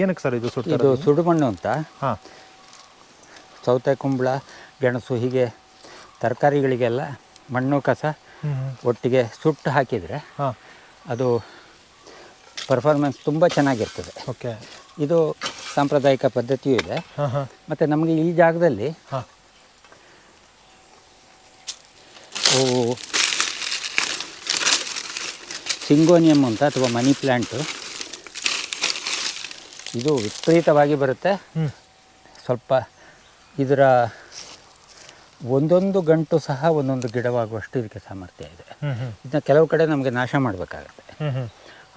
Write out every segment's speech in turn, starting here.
ಏನಕ್ಕೆ ಸರ್ ಇದು ಇದು ಸುಡುಮಣ್ಣು ಅಂತ. ಹಾಂ. ಸೌತೆ ಕುಂಬಳ ಗೆಣಸು ಹೀಗೆ ತರಕಾರಿಗಳಿಗೆಲ್ಲ ಮಣ್ಣು ಕಸ ಒಟ್ಟಿಗೆ ಸುಟ್ಟು ಹಾಕಿದರೆ ಅದು ಪರ್ಫಾರ್ಮೆನ್ಸ್ ತುಂಬ ಚೆನ್ನಾಗಿರ್ತದೆ. ಓಕೆ. ಇದು ಸಾಂಪ್ರದಾಯಿಕ ಪದ್ಧತಿಯೂ ಇದೆ. ಮತ್ತು ನಮಗೆ ಈ ಜಾಗದಲ್ಲಿ ಸಿಂಗೋನಿಯಮ್ ಅಂತ ಅಥವಾ ಮನಿ ಪ್ಲ್ಯಾಂಟು ಇದು ವಿಪರೀತವಾಗಿ ಬರುತ್ತೆ. ಸ್ವಲ್ಪ ಇದರ ಒಂದೊಂದು ಗಂಟು ಸಹ ಒಂದೊಂದು ಗಿಡವಾಗುವಷ್ಟು ಇದಕ್ಕೆ ಸಾಮರ್ಥ್ಯ ಇದೆ. ಇದನ್ನ ಕೆಲವು ಕಡೆ ನಮಗೆ ನಾಶ ಮಾಡಬೇಕಾಗತ್ತೆ.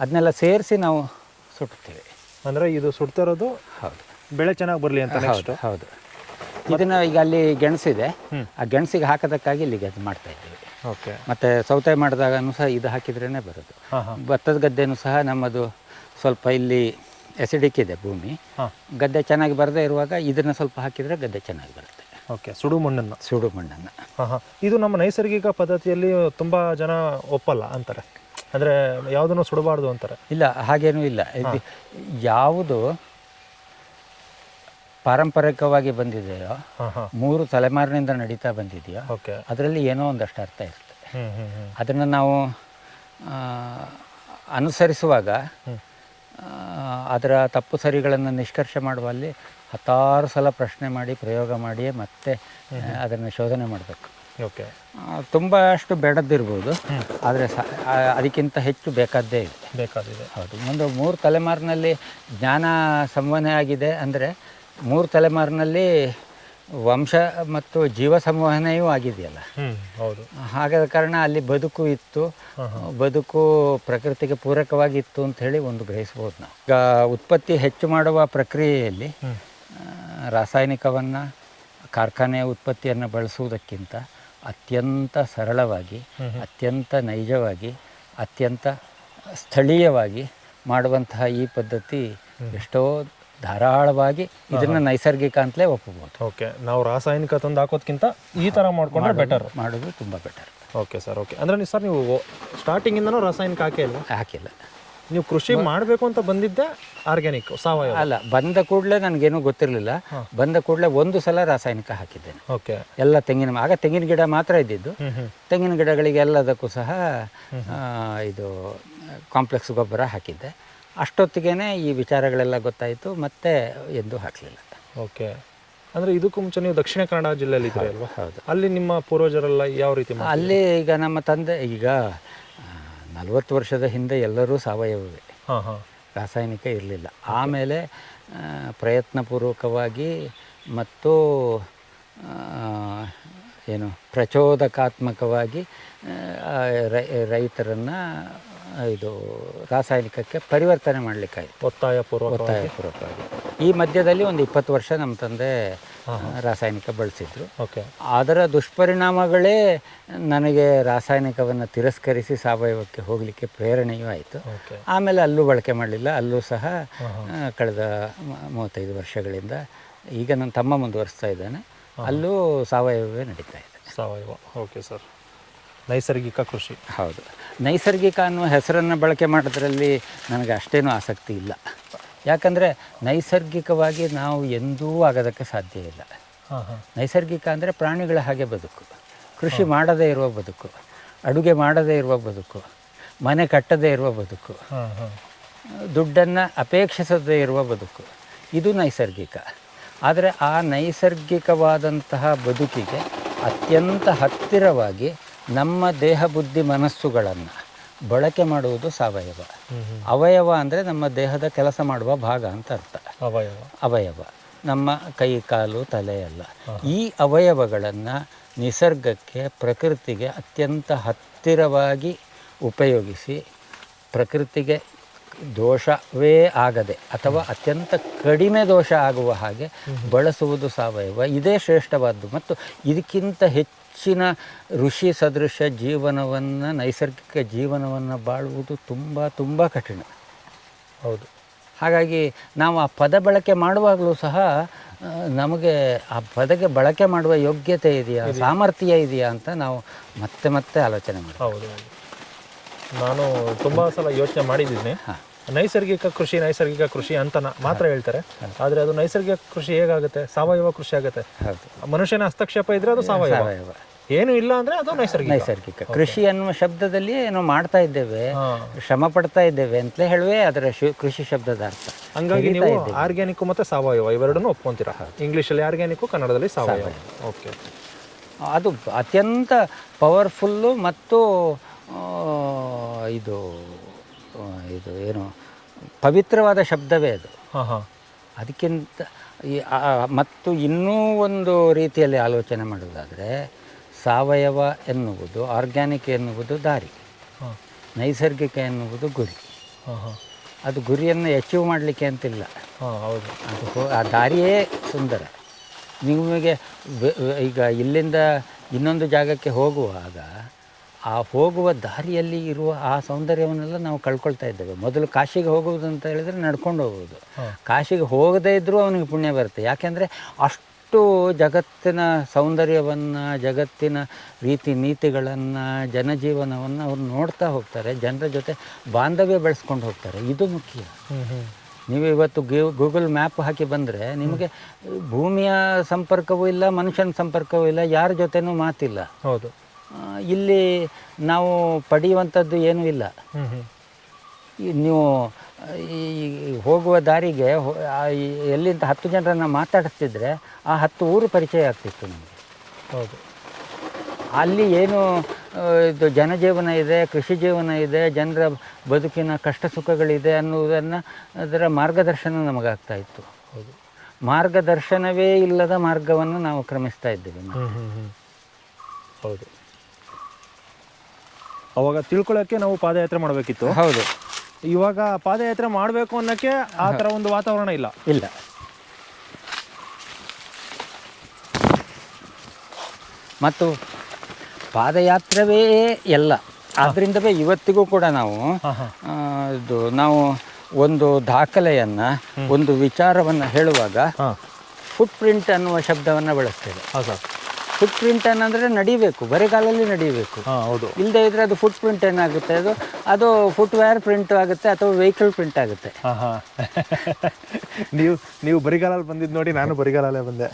ಅದನ್ನೆಲ್ಲ ಸೇರಿಸಿ ನಾವು ಸುಡ್ತೀವಿ. ಅಂದರೆ ಇದು ಸುಡ್ತಾ ಇರೋದು ಹೌದು, ಬೆಳೆ ಚೆನ್ನಾಗಿ ಬರಲಿ ಅಂತ. ಹೌದು ಹೌದು. ಇದನ್ನು ಈಗ ಅಲ್ಲಿ ಗೆಣಸಿದೆ, ಆ ಗೆಣಸಿಗೆ ಹಾಕೋದಕ್ಕಾಗಿ ಇಲ್ಲಿಗೆ ಅದು ಮಾಡ್ತಾ ಇದ್ದೀವಿ. ಓಕೆ. ಮತ್ತು ಸೌತೆ ಮಾಡಿದಾಗೂ ಸಹ ಇದು ಹಾಕಿದ್ರೇ ಬರೋದು. ಭತ್ತದ ಗದ್ದೆನೂ ಸಹ ನಮ್ಮದು ಸ್ವಲ್ಪ ಇಲ್ಲಿ ಎಸಿಡಿಕ್ ಇದೆ ಭೂಮಿ. ಗದ್ದೆ ಚೆನ್ನಾಗಿ ಬರದೇ ಇರುವಾಗ ಇದನ್ನು ಸ್ವಲ್ಪ ಹಾಕಿದರೆ ಗದ್ದೆ ಚೆನ್ನಾಗಿ ಬರುತ್ತೆ. ಓಕೆ. ಸುಡು ಮಣ್ಣನ್ನು. ಸುಡು ಮಣ್ಣನ್ನು. ಇದು ನಮ್ಮ ನೈಸರ್ಗಿಕ ಪದ್ಧತಿಯಲ್ಲಿ ತುಂಬ ಜನ ಒಪ್ಪಲ್ಲ ಅಂತಾರೆ. ಅಂದರೆ ಯಾವುದನ್ನು ಸುಡಬಾರ್ದು ಅಂತಾರೆ. ಇಲ್ಲ, ಹಾಗೇನೂ ಇಲ್ಲ. ಇದು ಯಾವುದು ಪಾರಂಪರಿಕವಾಗಿ ಬಂದಿದೆಯೋ, 3 ತಲೆಮಾರಿನಿಂದ ನಡೀತಾ ಬಂದಿದೆಯೋ, ಅದರಲ್ಲಿ ಏನೋ ಒಂದಷ್ಟು ಅರ್ಥ ಇರುತ್ತೆ. ಅದನ್ನು ನಾವು ಅನುಸರಿಸುವಾಗ ಅದರ ತಪ್ಪು ಸರಿಗಳನ್ನು ನಿಷ್ಕರ್ಷೆ ಮಾಡುವಲ್ಲಿ 10 ಸಲ ಪ್ರಶ್ನೆ ಮಾಡಿ ಪ್ರಯೋಗ ಮಾಡಿ ಮತ್ತೆ ಅದನ್ನು ಶೋಧನೆ ಮಾಡಬೇಕು. ಓಕೆ. ತುಂಬ ಅಷ್ಟು ಬೇಡದ್ದಿರ್ಬೋದು, ಆದರೆ ಅದಕ್ಕಿಂತ ಹೆಚ್ಚು ಬೇಕಾದ್ದೇ ಬೇಕಾದಿದೆ. ಹೌದು. ಒಂದು 3 ತಲೆಮಾರಿನಲ್ಲಿ ಜ್ಞಾನ ಸಂವಹನೆ ಆಗಿದೆ ಅಂದರೆ 3 ತಲೆಮಾರಿನಲ್ಲಿ ವಂಶ ಮತ್ತು ಜೀವ ಸಂವಹನೆಯೂ ಆಗಿದೆಯಲ್ಲ. ಹೌದು. ಹಾಗಾದ ಕಾರಣ ಅಲ್ಲಿ ಬದುಕು ಇತ್ತು, ಬದುಕು ಪ್ರಕೃತಿಗೆ ಪೂರಕವಾಗಿತ್ತು ಅಂತ ಹೇಳಿ ಒಂದು ಗ್ರಹಿಸ್ಬೋದು ನಾವು. ಈಗ ಉತ್ಪತ್ತಿ ಹೆಚ್ಚು ಮಾಡುವ ಪ್ರಕ್ರಿಯೆಯಲ್ಲಿ ರಾಸಾಯನಿಕವನ್ನು, ಕಾರ್ಖಾನೆಯ ಉತ್ಪತ್ತಿಯನ್ನು ಬಳಸುವುದಕ್ಕಿಂತ ಅತ್ಯಂತ ಸರಳವಾಗಿ, ಅತ್ಯಂತ ನೈಜವಾಗಿ, ಅತ್ಯಂತ ಸ್ಥಳೀಯವಾಗಿ ಮಾಡುವಂತಹ ಈ ಪದ್ಧತಿ ಎಷ್ಟೋ ಧಾರಾಳವಾಗಿ ಇದನ್ನು ನೈಸರ್ಗಿಕ ಅಂತಲೇ ಒಪ್ಪಬಹುದು. ಓಕೆ. ನಾವು ರಾಸಾಯನಿಕ ತಂದು ಹಾಕೋದಕ್ಕಿಂತ ಈ ಥರ ಮಾಡ್ಕೊಂಡ್ರೆ ಬೆಟರ್. ಮಾಡೋದು ತುಂಬ ಬೆಟರ್. Okay sir. ಓಕೆ. ಅಂದರೆ ಸರ್ ನೀವು ಸ್ಟಾರ್ಟಿಂಗಿಂದನೂ ರಾಸಾಯನಿಕ ಹಾಕಿಲ್ಲ. ನೀವು ಕೃಷಿ ಮಾಡಬೇಕು ಅಂತ ಬಂದಿದ್ದೆ ಆರ್ಗ್ಯಾನಿಕ್, ಸಾವಯವ? ಅಲ್ಲ, ಬಂದ ಕೂಡಲೇ ನನಗೇನೂ ಗೊತ್ತಿರಲಿಲ್ಲ. ಬಂದ ಕೂಡಲೇ ಒಂದು ಸಲ ರಾಸಾಯನಿಕ ಹಾಕಿದ್ದೇನೆ. ಓಕೆ. ಎಲ್ಲ ಆಗ ತೆಂಗಿನ ಗಿಡ ಮಾತ್ರ ಇದ್ದಿದ್ದು. ತೆಂಗಿನ ಗಿಡಗಳಿಗೆ ಎಲ್ಲದಕ್ಕೂ ಸಹ ಇದು ಕಾಂಪ್ಲೆಕ್ಸ್ ಗೊಬ್ಬರ ಹಾಕಿದ್ದೆ. ಅಷ್ಟೊತ್ತಿಗೆ ಈ ವಿಚಾರಗಳೆಲ್ಲ ಗೊತ್ತಾಯಿತು, ಮತ್ತೆ ಎಂದು ಹಾಕಲಿಲ್ಲ. ಓಕೆ. ಅಂದರೆ ಇದಕ್ಕೂ ಮುಂಚೆ ನೀವು ದಕ್ಷಿಣ ಕನ್ನಡ ಜಿಲ್ಲೆಯಲ್ಲಿ ಇದ್ದೀರಿ ಅಲ್ವಾ? ಹೌದು. ಅಲ್ಲಿ ನಿಮ್ಮ ಪೂರ್ವಜರೆಲ್ಲ ಯಾವ ರೀತಿ? ಅಲ್ಲಿ ಈಗ ನಮ್ಮ ತಂದೆ ಈಗ 40 ವರ್ಷದ ಹಿಂದೆ ಎಲ್ಲರೂ ಸಾವಯವವೇ, ರಾಸಾಯನಿಕ ಇರಲಿಲ್ಲ. ಆಮೇಲೆ ಪ್ರಯತ್ನಪೂರ್ವಕವಾಗಿ ಮತ್ತು ಏನು ಪ್ರಚೋದಕಾತ್ಮಕವಾಗಿ ರೈತರನ್ನು ಇದು ರಾಸಾಯನಿಕಕ್ಕೆ ಪರಿವರ್ತನೆ ಮಾಡಲಿಕ್ಕಾಯಿತು, ಒತ್ತಾಯಪೂರ್ವಕವಾಗಿ. ಈ ಮಧ್ಯದಲ್ಲಿ ಒಂದು 20 ವರ್ಷ ನಮ್ಮ ತಂದೆ ರಾಸಾಯನಿಕ ಬಳಸಿದ್ರು. ಓಕೆ. ಅದರ ದುಷ್ಪರಿಣಾಮಗಳೇ ನನಗೆ ರಾಸಾಯನಿಕವನ್ನು ತಿರಸ್ಕರಿಸಿ ಸಾವಯವಕ್ಕೆ ಹೋಗಲಿಕ್ಕೆ ಪ್ರೇರಣೆಯೂ ಆಯಿತು. ಆಮೇಲೆ ಅಲ್ಲೂ ಬಳಕೆ ಮಾಡಲಿಲ್ಲ. ಅಲ್ಲೂ ಸಹ ಕಳೆದ 35 ವರ್ಷಗಳಿಂದ ಈಗ ನನ್ನ ತಮ್ಮ ಮುಂದುವರಿಸ್ತಾ ಇದ್ದಾನೆ. ಅಲ್ಲೂ ಸಾವಯವವೇ ನಡೀತಾ ಇದೆ. ಸಾವಯವ. Okay sir. ನೈಸರ್ಗಿಕ ಕೃಷಿ. ಹೌದು. ನೈಸರ್ಗಿಕ ಅನ್ನುವ ಹೆಸರನ್ನು ಬಳಕೆ ಮಾಡೋದ್ರಲ್ಲಿ ನನಗೆ ಅಷ್ಟೇನೂ ಆಸಕ್ತಿ ಇಲ್ಲ. ಯಾಕಂದರೆ ನೈಸರ್ಗಿಕವಾಗಿ ನಾವು ಎಂದೂ ಆಗೋದಕ್ಕೆ ಸಾಧ್ಯ ಇಲ್ಲ. ನೈಸರ್ಗಿಕ ಅಂದರೆ ಪ್ರಾಣಿಗಳ ಹಾಗೆ ಬದುಕು, ಕೃಷಿ ಮಾಡದೇ ಇರುವ ಬದುಕು, ಅಡುಗೆ ಮಾಡದೇ ಇರುವ ಬದುಕು, ಮನೆ ಕಟ್ಟದೇ ಇರುವ ಬದುಕು, ದುಡ್ಡನ್ನು ಅಪೇಕ್ಷಿಸದೇ ಇರುವ ಬದುಕು, ಇದು ನೈಸರ್ಗಿಕ. ಆದರೆ ಆ ನೈಸರ್ಗಿಕವಾದಂತಹ ಬದುಕಿಗೆ ಅತ್ಯಂತ ಹತ್ತಿರವಾಗಿ ನಮ್ಮ ದೇಹ ಬುದ್ಧಿ ಮನಸ್ಸುಗಳನ್ನು ಬಳಕೆ ಮಾಡುವುದು ಸಾವಯವ. ಅವಯವ ಅಂದರೆ ನಮ್ಮ ದೇಹದ ಕೆಲಸ ಮಾಡುವ ಭಾಗ ಅಂತ ಅರ್ಥ. ಅವಯವ ನಮ್ಮ ಕೈ, ಕಾಲು, ತಲೆ ಎಲ್ಲ. ಈ ಅವಯವಗಳನ್ನು ನಿಸರ್ಗಕ್ಕೆ, ಪ್ರಕೃತಿಗೆ ಅತ್ಯಂತ ಹತ್ತಿರವಾಗಿ ಉಪಯೋಗಿಸಿ ಪ್ರಕೃತಿಗೆ ದೋಷವೇ ಆಗದೆ ಅಥವಾ ಅತ್ಯಂತ ಕಡಿಮೆ ದೋಷ ಆಗುವ ಹಾಗೆ ಬಳಸುವುದು ಸಾವಯವ. ಇದೇ ಶ್ರೇಷ್ಠವಾದ್ದು. ಮತ್ತು ಇದಕ್ಕಿಂತ ಹೆಚ್ಚಿನ ಋಷಿ ಸದೃಶ ಜೀವನವನ್ನು, ನೈಸರ್ಗಿಕ ಜೀವನವನ್ನು ಬಾಳುವುದು ತುಂಬ ತುಂಬ ಕಠಿಣ. ಹೌದು. ಹಾಗಾಗಿ ನಾವು ಆ ಪದ ಬಳಕೆ ಮಾಡುವಾಗಲೂ ಸಹ ನಮಗೆ ಆ ಪದಕ್ಕೆ ಬಳಕೆ ಮಾಡುವ ಯೋಗ್ಯತೆ ಇದೆಯಾ, ಸಾಮರ್ಥ್ಯ ಇದೆಯಾ ಅಂತ ನಾವು ಮತ್ತೆ ಮತ್ತೆ ಆಲೋಚನೆ ಮಾಡ್ತೀವಿ. ಹೌದು. ನಾನು ತುಂಬ ಸಲ ಯೋಚನೆ ಮಾಡಿದ್ದೀನಿ. ನೈಸರ್ಗಿಕ ಕೃಷಿ ಅಂತ ಮಾತ್ರ ಹೇಳ್ತಾರೆ. ಆದರೆ ಅದು ನೈಸರ್ಗಿಕ ಕೃಷಿ ಹೇಗಾಗುತ್ತೆ? ಸಾವಯವ ಕೃಷಿ ಆಗುತ್ತೆ. ಹೌದು, ಮನುಷ್ಯನ ಹಸ್ತಕ್ಷೇಪ ಇದ್ರೆ ಅದು ಸಾವಯವ. ಏನು ಇಲ್ಲ ಅಂದ್ರೆ ಅದು ನೈಸರ್ಗಿಕ ಕೃಷಿ ಅನ್ನುವ ಶಬ್ದದಲ್ಲಿ ಏನೋ ಮಾಡ್ತಾ ಇದ್ದೇವೆ, ಶ್ರಮ ಪಡ್ತಾ ಇದ್ದೇವೆ ಅಂತಲೇ ಹೇಳುವೆ ಅದರ ಕೃಷಿ ಶಬ್ದದ ಅರ್ಥ. ಹಂಗಾಗಿ ನೀವು ಆರ್ಗ್ಯಾನಿಕ್ ಮತ್ತು ಸಾವಯವ ಇವೆರಡನ್ನೂ ಒಪ್ಕೊಂತೀರಾ? ಇಂಗ್ಲೀಷಲ್ಲಿ ಆರ್ಗ್ಯಾನಿಕ್, ಕನ್ನಡದಲ್ಲಿ ಸಾವಯವ. ಓಕೆ. ಅದು ಅತ್ಯಂತ ಪವರ್ಫುಲ್ಲು ಮತ್ತು ಇದು ಇದು ಏನು ಪವಿತ್ರವಾದ ಶಬ್ದವೇ ಅದು. ಅದಕ್ಕಿಂತ ಮತ್ತು ಇನ್ನೂ ಒಂದು ರೀತಿಯಲ್ಲಿ ಆಲೋಚನೆ ಮಾಡೋದಾದರೆ, ಸಾವಯವ ಎನ್ನುವುದು, ಆರ್ಗ್ಯಾನಿಕ್ ಎನ್ನುವುದು ದಾರಿ, ನೈಸರ್ಗಿಕ ಎನ್ನುವುದು ಗುರಿ. ಅದು ಗುರಿಯನ್ನು ಅಚೀವ್ ಮಾಡಲಿಕ್ಕೆ ಅಂತಿಲ್ಲ. ಹೌದು, ಅದು ಆ ದಾರಿಯೇ ಸುಂದರ. ನಿಮಗೆ ಈಗ ಇಲ್ಲಿಂದ ಇನ್ನೊಂದು ಜಾಗಕ್ಕೆ ಹೋಗುವಾಗ ಆ ಹೋಗುವ ದಾರಿಯಲ್ಲಿ ಇರುವ ಆ ಸೌಂದರ್ಯವನ್ನೆಲ್ಲ ನಾವು ಕಳ್ಕೊಳ್ತಾ ಇದ್ದೇವೆ. ಮೊದಲು ಕಾಶಿಗೆ ಹೋಗುವುದು ಅಂತ ಹೇಳಿದರೆ ನಡ್ಕೊಂಡು ಹೋಗುವುದು. ಕಾಶಿಗೆ ಹೋಗದೇ ಇದ್ದರೂ ಅವನಿಗೆ ಪುಣ್ಯ ಬರುತ್ತೆ. ಯಾಕೆಂದರೆ ಅಷ್ಟು ಜಗತ್ತಿನ ಸೌಂದರ್ಯವನ್ನು, ಜಗತ್ತಿನ ರೀತಿ ನೀತಿಗಳನ್ನು, ಜನಜೀವನವನ್ನು ಅವ್ರು ನೋಡ್ತಾ ಹೋಗ್ತಾರೆ, ಜನರ ಜೊತೆ ಬಾಂಧವ್ಯ ಬೆಳೆಸ್ಕೊಂಡು ಹೋಗ್ತಾರೆ. ಇದು ಮುಖ್ಯ. ನೀವು ಇವತ್ತು ಗೂಗಲ್ ಮ್ಯಾಪ್ ಹಾಕಿ ಬಂದರೆ ನಿಮಗೆ ಭೂಮಿಯ ಸಂಪರ್ಕವೂ ಇಲ್ಲ, ಮನುಷ್ಯನ ಸಂಪರ್ಕವೂ ಇಲ್ಲ, ಯಾರ ಜೊತೆನೂ ಮಾತಿಲ್ಲ. ಹೌದು. ಇಲ್ಲಿ ನಾವು ಪಡೆಯುವಂಥದ್ದು ಏನೂ ಇಲ್ಲ. ನೀವು ಈ ಹೋಗುವ ದಾರಿಗೆ ಎಲ್ಲಿಂದ 10 ಜನರನ್ನು ಮಾತಾಡಿಸ್ತಿದ್ರೆ ಆ 10 ಊರು ಪರಿಚಯ ಆಗ್ತಿತ್ತು ನಮಗೆ. ಹೌದು. ಅಲ್ಲಿ ಏನು ಇದು ಜನಜೀವನ ಇದೆ, ಕೃಷಿ ಜೀವನ ಇದೆ, ಜನರ ಬದುಕಿನ ಕಷ್ಟ ಸುಖಗಳಿದೆ ಅನ್ನುವುದನ್ನು ಅದರ ಮಾರ್ಗದರ್ಶನ ನಮಗಾಗ್ತಾ ಇತ್ತು. ಹೌದು. ಮಾರ್ಗದರ್ಶನವೇ ಇಲ್ಲದ ಮಾರ್ಗವನ್ನು ನಾವು ಕ್ರಮಿಸ್ತಾ ಇದ್ದೇವೆ. ಹೌದು. ಅವಾಗ ತಿಳ್ಕೊಳ್ಳೋಕ್ಕೆ ನಾವು ಪಾದಯಾತ್ರೆ ಮಾಡಬೇಕಿತ್ತು. ಹೌದು. ಇವಾಗ ಪಾದಯಾತ್ರೆ ಮಾಡಬೇಕು ಅನ್ನೋಕ್ಕೆ ಆ ಥರ ಒಂದು ವಾತಾವರಣ ಇಲ್ಲ. ಮತ್ತು ಪಾದಯಾತ್ರವೇ ಎಲ್ಲ. ಆದ್ದರಿಂದವೇ ಇವತ್ತಿಗೂ ಕೂಡ ನಾವು ಒಂದು ದಾಖಲೆಯನ್ನು, ಒಂದು ವಿಚಾರವನ್ನು ಹೇಳುವಾಗ ಫುಟ್ ಪ್ರಿಂಟ್ ಅನ್ನುವ ಶಬ್ದವನ್ನು ಬಳಸ್ತೇವೆ. ಫುಟ್ ಪ್ರಿಂಟ್ ಅನ್ನಂದರೆ ನಡಿಬೇಕು, ಬರಿಗಾಲಲ್ಲಿ ನಡಿಬೇಕು. ಹೌದು. ಇಲ್ಲದೆ ಇದ್ದರೆ ಅದು ಫುಟ್ ಪ್ರಿಂಟ್ ಏನಾಗುತ್ತೆ, ಅದು ಫುಟ್ವೇರ್ ಪ್ರಿಂಟ್ ಆಗುತ್ತೆ ಅಥವಾ ವೆಹಿಕಲ್ ಪ್ರಿಂಟ್ ಆಗುತ್ತೆ. ನೀವು ಬರಿಗಾಲಲ್ಲಿ ಬಂದಿದ್ದು ನೋಡಿ ನಾನು ಬರಿಗಾಲಲ್ಲೇ ಬಂದೆ.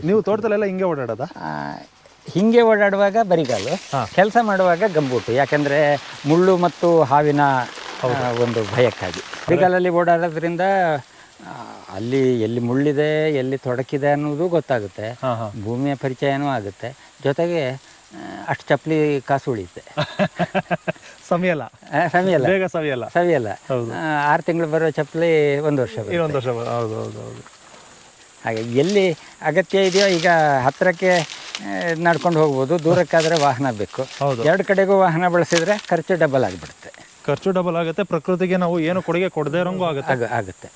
ನೀವು ತೋಟದಲ್ಲೆಲ್ಲ ಹಿಂಗೆ ಓಡಾಡೋದ? ಹಿಂಗೆ ಓಡಾಡುವಾಗ ಬರಿಗಾಲು, ಕೆಲಸ ಮಾಡುವಾಗ ಗಂಬೂಟು. ಯಾಕೆಂದರೆ ಮುಳ್ಳು ಮತ್ತು ಹಾವಿನ ಒಂದು ಭಯಕ್ಕಾಗಿ ಬರಿಗಾಲಲ್ಲಿ ಓಡಾಡೋದ್ರಿಂದ ಅಲ್ಲಿ ಎಲ್ಲಿ ಮುಳ್ಳಿದೆ, ಎಲ್ಲಿ ತೊಡಕಿದೆ ಅನ್ನೋದು ಗೊತ್ತಾಗುತ್ತೆ, ಭೂಮಿಯ ಪರಿಚಯನೂ ಆಗುತ್ತೆ, ಜೊತೆಗೆ ಅಷ್ಟು ಚಪ್ಪಲಿ ಕಾಸು ಉಳಿಯುತ್ತೆ. ಸವಿಯಲ್ಲ. ಸವಿಯಲ್ಲ. 6 ತಿಂಗಳು ಬರೋ ಚಪ್ಪಲಿ 1 ವರ್ಷ. ಹಾಗೆ ಎಲ್ಲಿ ಅಗತ್ಯ ಇದೆಯೋ, ಈಗ ಹತ್ತಿರಕ್ಕೆ ನಡ್ಕೊಂಡು ಹೋಗ್ಬೋದು, ದೂರಕ್ಕಾದರೆ ವಾಹನ ಬೇಕು. 2 ಕಡೆಗೂ ವಾಹನ ಬಳಸಿದರೆ ಖರ್ಚು ಡಬಲ್ ಆಗಿಬಿಡುತ್ತೆ. ಪ್ರಕೃತಿಗೆ ನಾವು ಏನು ಕೊಡುಗೆ ಕೊಡದೇ ಇರೋಂಗೂ ಆಗುತ್ತೆ.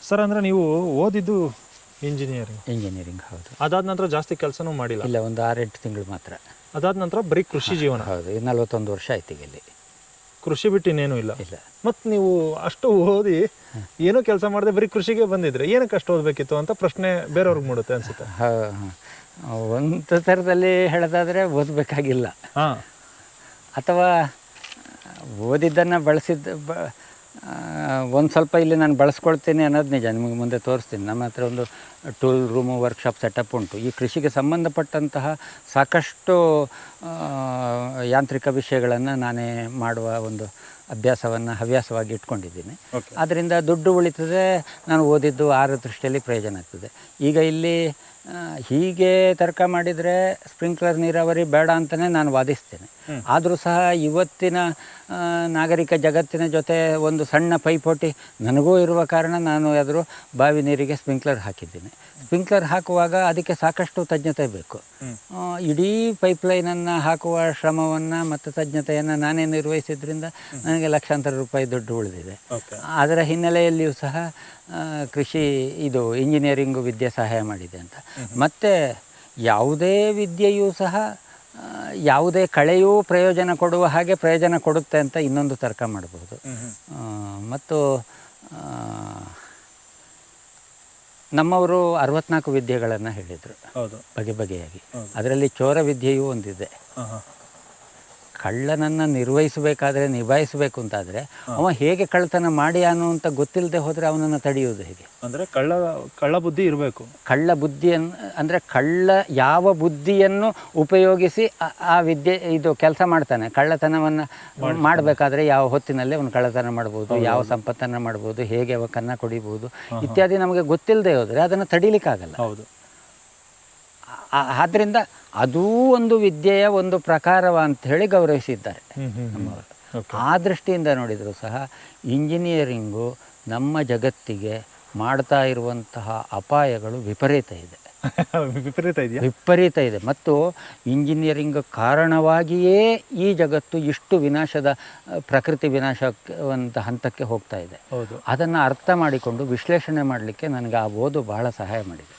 ಸರ್, ಅಂದರೆ ನೀವು ಓದಿದ್ದು ಇಂಜಿನಿಯರಿಂಗ್. ಹೌದು. ಅದಾದ ನಂತರ ಜಾಸ್ತಿ ಕೆಲಸನೂ ಮಾಡಿಲ್ಲ? ಇಲ್ಲ, ಒಂದು 6-8 ತಿಂಗಳು ಮಾತ್ರ. ಅದಾದ ನಂತರ ಬರೀ ಕೃಷಿ ಜೀವನ? ಹೌದು. 41 ವರ್ಷ ಆಯ್ತು ಈಗ ಇಲ್ಲಿ. ಕೃಷಿ ಬಿಟ್ಟು ಇನ್ನೇನು ಇಲ್ಲ? ಮತ್ತು ನೀವು ಅಷ್ಟು ಓದಿ ಏನೂ ಕೆಲಸ ಮಾಡದೆ ಬರೀ ಕೃಷಿಗೆ ಬಂದಿದ್ರೆ ಏನಕ್ಕೆ ಅಷ್ಟು ಓದಬೇಕಿತ್ತು ಅಂತ ಪ್ರಶ್ನೆ ಬೇರೆಯವ್ರಿಗೆ ಮೂಡುತ್ತೆ ಅನಿಸುತ್ತೆ. ಒಂದು ಥರದಲ್ಲಿ ಹೇಳೋದಾದರೆ ಓದಬೇಕಾಗಿಲ್ಲ, ಅಥವಾ ಓದಿದ್ದನ್ನು ಒಂದು ಸ್ವಲ್ಪ ಇಲ್ಲಿ ನಾನು ಬಳಸ್ಕೊಳ್ತೀನಿ ಅನ್ನೋದು ನಿಜ. ನಿಮಗೆ ಮುಂದೆ ತೋರಿಸ್ತೀನಿ. ನಮ್ಮ ಹತ್ರ ಒಂದು ಟೂಲ್ ರೂಮು, ವರ್ಕ್ಶಾಪ್ ಸೆಟಪ್ ಉಂಟು. ಈ ಕೃಷಿಗೆ ಸಂಬಂಧಪಟ್ಟಂತಹ ಸಾಕಷ್ಟು ಯಾಂತ್ರಿಕ ವಿಷಯಗಳನ್ನು ನಾನೇ ಮಾಡುವ ಒಂದು ಹವ್ಯಾಸವಾಗಿ ಇಟ್ಕೊಂಡಿದ್ದೀನಿ. ಆದ್ದರಿಂದ ದುಡ್ಡು ಉಳಿತದೆ, ನಾನು ಓದಿದ್ದು ಆರ ದೃಷ್ಟಿಯಲ್ಲಿ ಪ್ರಯೋಜನ ಆಗ್ತದೆ. ಈಗ ಇಲ್ಲಿ ಹೀಗೆ ತರ್ಕ ಮಾಡಿದರೆ ಸ್ಪ್ರಿಂಕ್ಲರ್ ನೀರಾವರಿ ಬೇಡ ಅಂತಲೇ ನಾನು ವಾದಿಸ್ತೇನೆ. ಆದರೂ ಸಹ ಇವತ್ತಿನ ನಾಗರಿಕ ಜಗತ್ತಿನ ಜೊತೆ ಒಂದು ಸಣ್ಣ ಪೈಪೋಟಿ ನನಗೂ ಇರುವ ಕಾರಣ ನಾನು ಯಾದರೂ ಬಾವಿ ನೀರಿಗೆ ಸ್ಪ್ರಿಂಕ್ಲರ್ ಹಾಕಿದ್ದೀನಿ. ಸ್ಪ್ರಿಂಕ್ಲರ್ ಹಾಕುವಾಗ ಅದಕ್ಕೆ ಸಾಕಷ್ಟು ತಜ್ಞತೆ ಬೇಕು. ಇಡೀ ಪೈಪ್ಲೈನನ್ನು ಹಾಕುವ ಶ್ರಮವನ್ನು ಮತ್ತು ತಜ್ಞತೆಯನ್ನು ನಾನೇ ನಿರ್ವಹಿಸಿದ್ರಿಂದ ನನಗೆ ಲಕ್ಷಾಂತರ ರೂಪಾಯಿ ದುಡ್ಡು ಉಳಿದಿದೆ. ಅದರ ಹಿನ್ನೆಲೆಯಲ್ಲಿಯೂ ಸಹ ಕೃಷಿ ಇಂಜಿನಿಯರಿಂಗು ವಿದ್ಯೆ ಸಹಾಯ ಮಾಡಿದೆ ಅಂತ. ಮತ್ತು ಯಾವುದೇ ವಿದ್ಯೆಯೂ ಸಹ ಯಾವುದೇ ಕಳೆಯೂ ಪ್ರಯೋಜನ ಕೊಡುವ ಹಾಗೆ ಪ್ರಯೋಜನ ಕೊಡುತ್ತೆ ಅಂತ ಇನ್ನೊಂದು ತರ್ಕ ಮಾಡಬಹುದು. ಮತ್ತು ನಮ್ಮವರು 64 ವಿದ್ಯೆಗಳನ್ನು ಹೇಳಿದರು, ಹೌದು. ಬಗೆ ಬಗೆಯಾಗಿ. ಅದರಲ್ಲಿ ಚೋರ ವಿದ್ಯೆಯೂ ಒಂದಿದೆ. ಕಳ್ಳನನ್ನು ನಿರ್ವಹಿಸಬೇಕಾದ್ರೆ, ನಿಭಾಯಿಸಬೇಕು ಅಂತಾದರೆ ಅವ ಹೇಗೆ ಕಳ್ಳತನ ಮಾಡಿ ಅನ್ನುವಂಥ ಗೊತ್ತಿಲ್ಲದೆ ಹೋದರೆ ಅವನನ್ನು ತಡೆಯುವುದು ಹೇಗೆ? ಅಂದರೆ ಕಳ್ಳ ಬುದ್ಧಿ ಇರಬೇಕು. ಕಳ್ಳ ಬುದ್ಧಿಯನ್ನು ಅಂದರೆ ಕಳ್ಳ ಯಾವ ಬುದ್ಧಿಯನ್ನು ಉಪಯೋಗಿಸಿ ಆ ವಿದ್ಯೆ ಇದು ಕೆಲಸ ಮಾಡ್ತಾನೆ. ಕಳ್ಳತನವನ್ನು ಮಾಡಬೇಕಾದ್ರೆ ಯಾವ ಹೊತ್ತಿನಲ್ಲಿ ಅವನು ಕಳ್ಳತನ ಮಾಡ್ಬೋದು, ಯಾವ ಸಂಪತ್ತನ್ನು ಮಾಡ್ಬೋದು, ಹೇಗೆ ಅವ ಕನ್ನ ಕುಡಿಬೋದು ಇತ್ಯಾದಿ ನಮಗೆ ಗೊತ್ತಿಲ್ಲದೆ ಹೋದರೆ ಅದನ್ನು ತಡೀಲಿಕ್ಕಾಗಲ್ಲ. ಹೌದು. ಆದ್ದರಿಂದ ಅದೂ ಒಂದು ವಿದ್ಯೆಯ ಒಂದು ಪ್ರಕಾರವ ಅಂತ ಹೇಳಿ ಗೌರವಿಸಿದ್ದಾರೆ ನಮ್ಮವರು. ಆ ದೃಷ್ಟಿಯಿಂದ ನೋಡಿದರೂ ಸಹ ಇಂಜಿನಿಯರಿಂಗು ನಮ್ಮ ಜಗತ್ತಿಗೆ ಮಾಡ್ತಾ ಇರುವಂತಹ ಅಪಾಯಗಳು ವಿಪರೀತ ಇದೆ. ವಿಪರೀತ ಇದೆ. ಮತ್ತು ಇಂಜಿನಿಯರಿಂಗ್ ಕಾರಣವಾಗಿಯೇ ಈ ಜಗತ್ತು ಇಷ್ಟು ವಿನಾಶದ ಪ್ರಕೃತಿ ವಿನಾಶವಂತ ಹಂತಕ್ಕೆ ಹೋಗ್ತಾ ಇದೆ. ಅದನ್ನು ಅರ್ಥ ಮಾಡಿಕೊಂಡು ವಿಶ್ಲೇಷಣೆ ಮಾಡಲಿಕ್ಕೆ ನನಗೆ ಆ ಓದು ಬಹಳ ಸಹಾಯ ಮಾಡಿದೆ.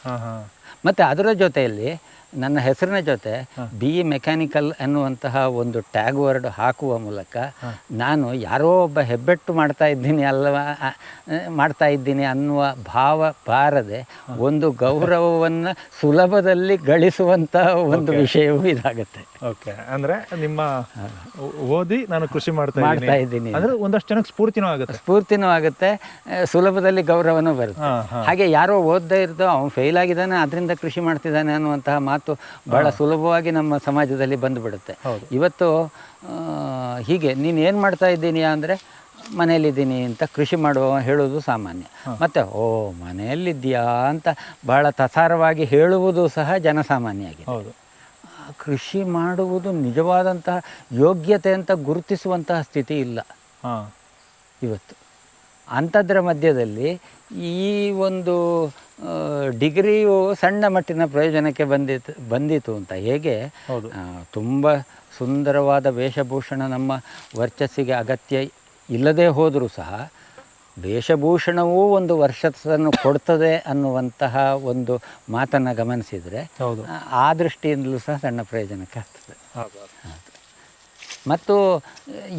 ಮತ್ತು ಅದರ ಜೊತೆಯಲ್ಲಿ ನನ್ನ ಹೆಸರಿನ ಜೊತೆ BE ಮೆಕ್ಯಾನಿಕಲ್ ಅನ್ನುವಂತಹ ಒಂದು ಟ್ಯಾಗ್ ವರ್ಡ್ ಹಾಕುವ ಮೂಲಕ ನಾನು ಯಾರೋ ಒಬ್ಬ ಹೆಬ್ಬೆಟ್ಟು ಮಾಡ್ತಾ ಇದ್ದೀನಿ ಅನ್ನುವ ಭಾವ ಬಾರದೆ ಒಂದು ಗೌರವವನ್ನು ಸುಲಭದಲ್ಲಿ ಗಳಿಸುವಂತಹ ಒಂದು ವಿಷಯವೂ ಇದಾಗುತ್ತೆ. ಓಕೆ, ಅಂದರೆ ನಿಮ್ಮ ಓದಿ ನಾನು ಕೃಷಿ ಮಾಡ್ತಾ ಇದ್ದೀನಿ ಅಂದರೆ ಒಂದಷ್ಟು ಜನಕ್ಕೆ ಸ್ಫೂರ್ತಿನೂ ಆಗುತ್ತೆ, ಸುಲಭದಲ್ಲಿ ಗೌರವನೂ ಬರುತ್ತೆ. ಹಾಗೆ ಯಾರೋ ಓದದೇ ಇರ್ದೋ ಅವನು ಫೇಲ್ ಆಗಿದ್ದಾನೆ ಅದರಿಂದ ಕೃಷಿ ಮಾಡ್ತಿದ್ದಾನೆ ಅನ್ನುವಂತಹ ಮಾತು ಬಹಳ ಸುಲಭವಾಗಿ ನಮ್ಮ ಸಮಾಜದಲ್ಲಿ ಬಂದುಬಿಡುತ್ತೆ. ಇವತ್ತು ಹೀಗೆ ನೀನು ಏನು ಮಾಡ್ತಾ ಇದ್ದೀನಿ ಅಂದರೆ ಮನೆಯಲ್ಲಿದ್ದೀನಿ ಅಂತ ಕೃಷಿ ಮಾಡುವ ಹೇಳುವುದು ಸಾಮಾನ್ಯ. ಮತ್ತು ಮನೆಯಲ್ಲಿದ್ದೀಯಾ ಅಂತ ಬಹಳ ತಸಾರವಾಗಿ ಹೇಳುವುದು ಸಹ ಜನಸಾಮಾನ್ಯ ಆಗಿದೆ. ಕೃಷಿ ಮಾಡುವುದು ನಿಜವಾದಂತಹ ಯೋಗ್ಯತೆ ಅಂತ ಗುರುತಿಸುವಂತಹ ಸ್ಥಿತಿ ಇಲ್ಲ ಇವತ್ತು. ಅಂಥದ್ರ ಮಧ್ಯದಲ್ಲಿ ಈ ಒಂದು ಡಿಗ್ರಿಯು ಸಣ್ಣ ಮಟ್ಟಿನ ಪ್ರಯೋಜನಕ್ಕೆ ಬಂದಿತು ಅಂತ ಹೇಗೆ ತುಂಬ ಸುಂದರವಾದ ವೇಷಭೂಷಣ ನಮ್ಮ ವರ್ಚಸ್ಸಿಗೆ ಅಗತ್ಯ ಇಲ್ಲದೆ ಹೋದರೂ ಸಹ ವೇಷಭೂಷಣವೂ ಒಂದು ವರ್ಷವನ್ನು ಕೊಡ್ತದೆ ಅನ್ನುವಂತಹ ಒಂದು ಮಾತನ್ನು ಗಮನಿಸಿದರೆ ಆ ದೃಷ್ಟಿಯಿಂದಲೂ ಸಹ ಸಣ್ಣ ಪ್ರಯೋಜನಕ್ಕೆ ಆಗ್ತದೆ. ಮತ್ತು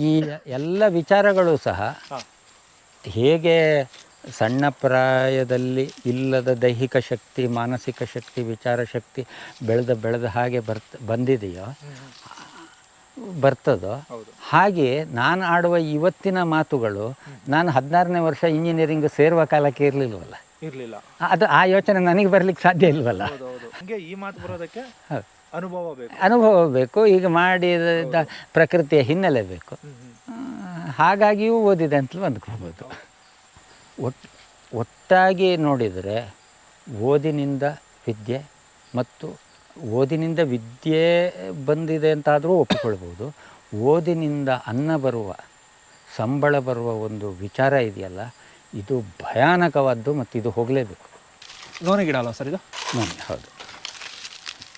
ಈ ಎಲ್ಲ ವಿಚಾರಗಳು ಸಹ ಹೇಗೆ ಸಣ್ಣ ಪ್ರಾಯದಲ್ಲಿ ಇಲ್ಲದ ದೈಹಿಕ ಶಕ್ತಿ, ಮಾನಸಿಕ ಶಕ್ತಿ, ವಿಚಾರ ಶಕ್ತಿ ಬೆಳೆದ ಹಾಗೆ ಬರ್ತದೋ ಹಾಗೆ ನಾನು ಆಡುವ ಇವತ್ತಿನ ಮಾತುಗಳು ನಾನು 16ನೇ ವರ್ಷ ಇಂಜಿನಿಯರಿಂಗ್ ಸೇರುವ ಕಾಲಕ್ಕೆ ಇರಲಿಲ್ಲ. ಅದು ಆ ಯೋಚನೆ ನನಗೆ ಬರಲಿಕ್ಕೆ ಸಾಧ್ಯ ಇಲ್ವಲ್ಲ. ಈ ಮಾತು ಬರೋದಕ್ಕೆ ಅನುಭವ ಬೇಕು, ಈಗ ಮಾಡಿದ ಪ್ರಕೃತಿಯ ಹಿನ್ನೆಲೆ ಬೇಕು. ಹಾಗಾಗಿಯೂ ಓದಿದೆ ಅಂತಲೂ ಅಂದ್ಕೋಬೋದು. ಒಟ್ಟಾಗಿ ನೋಡಿದರೆ ಓದಿನಿಂದ ವಿದ್ಯೆ ಮತ್ತು ಓದಿನಿಂದ ವಿದ್ಯೆ ಬಂದಿದೆ ಅಂತಾದರೂ ಒಪ್ಪಿಕೊಳ್ಬೋದು. ಓದಿನಿಂದ ಅನ್ನ ಬರುವ, ಸಂಬಳ ಬರುವ ಒಂದು ವಿಚಾರ ಇದೆಯಲ್ಲ, ಇದು ಭಯಾನಕವಾದ್ದು ಮತ್ತು ಇದು ಹೋಗಲೇಬೇಕು. ನೋನಿ ಗಿಡ ಅಲ್ಲ ಸರ್ ಇದು? ನೋನಿ, ಹೌದು.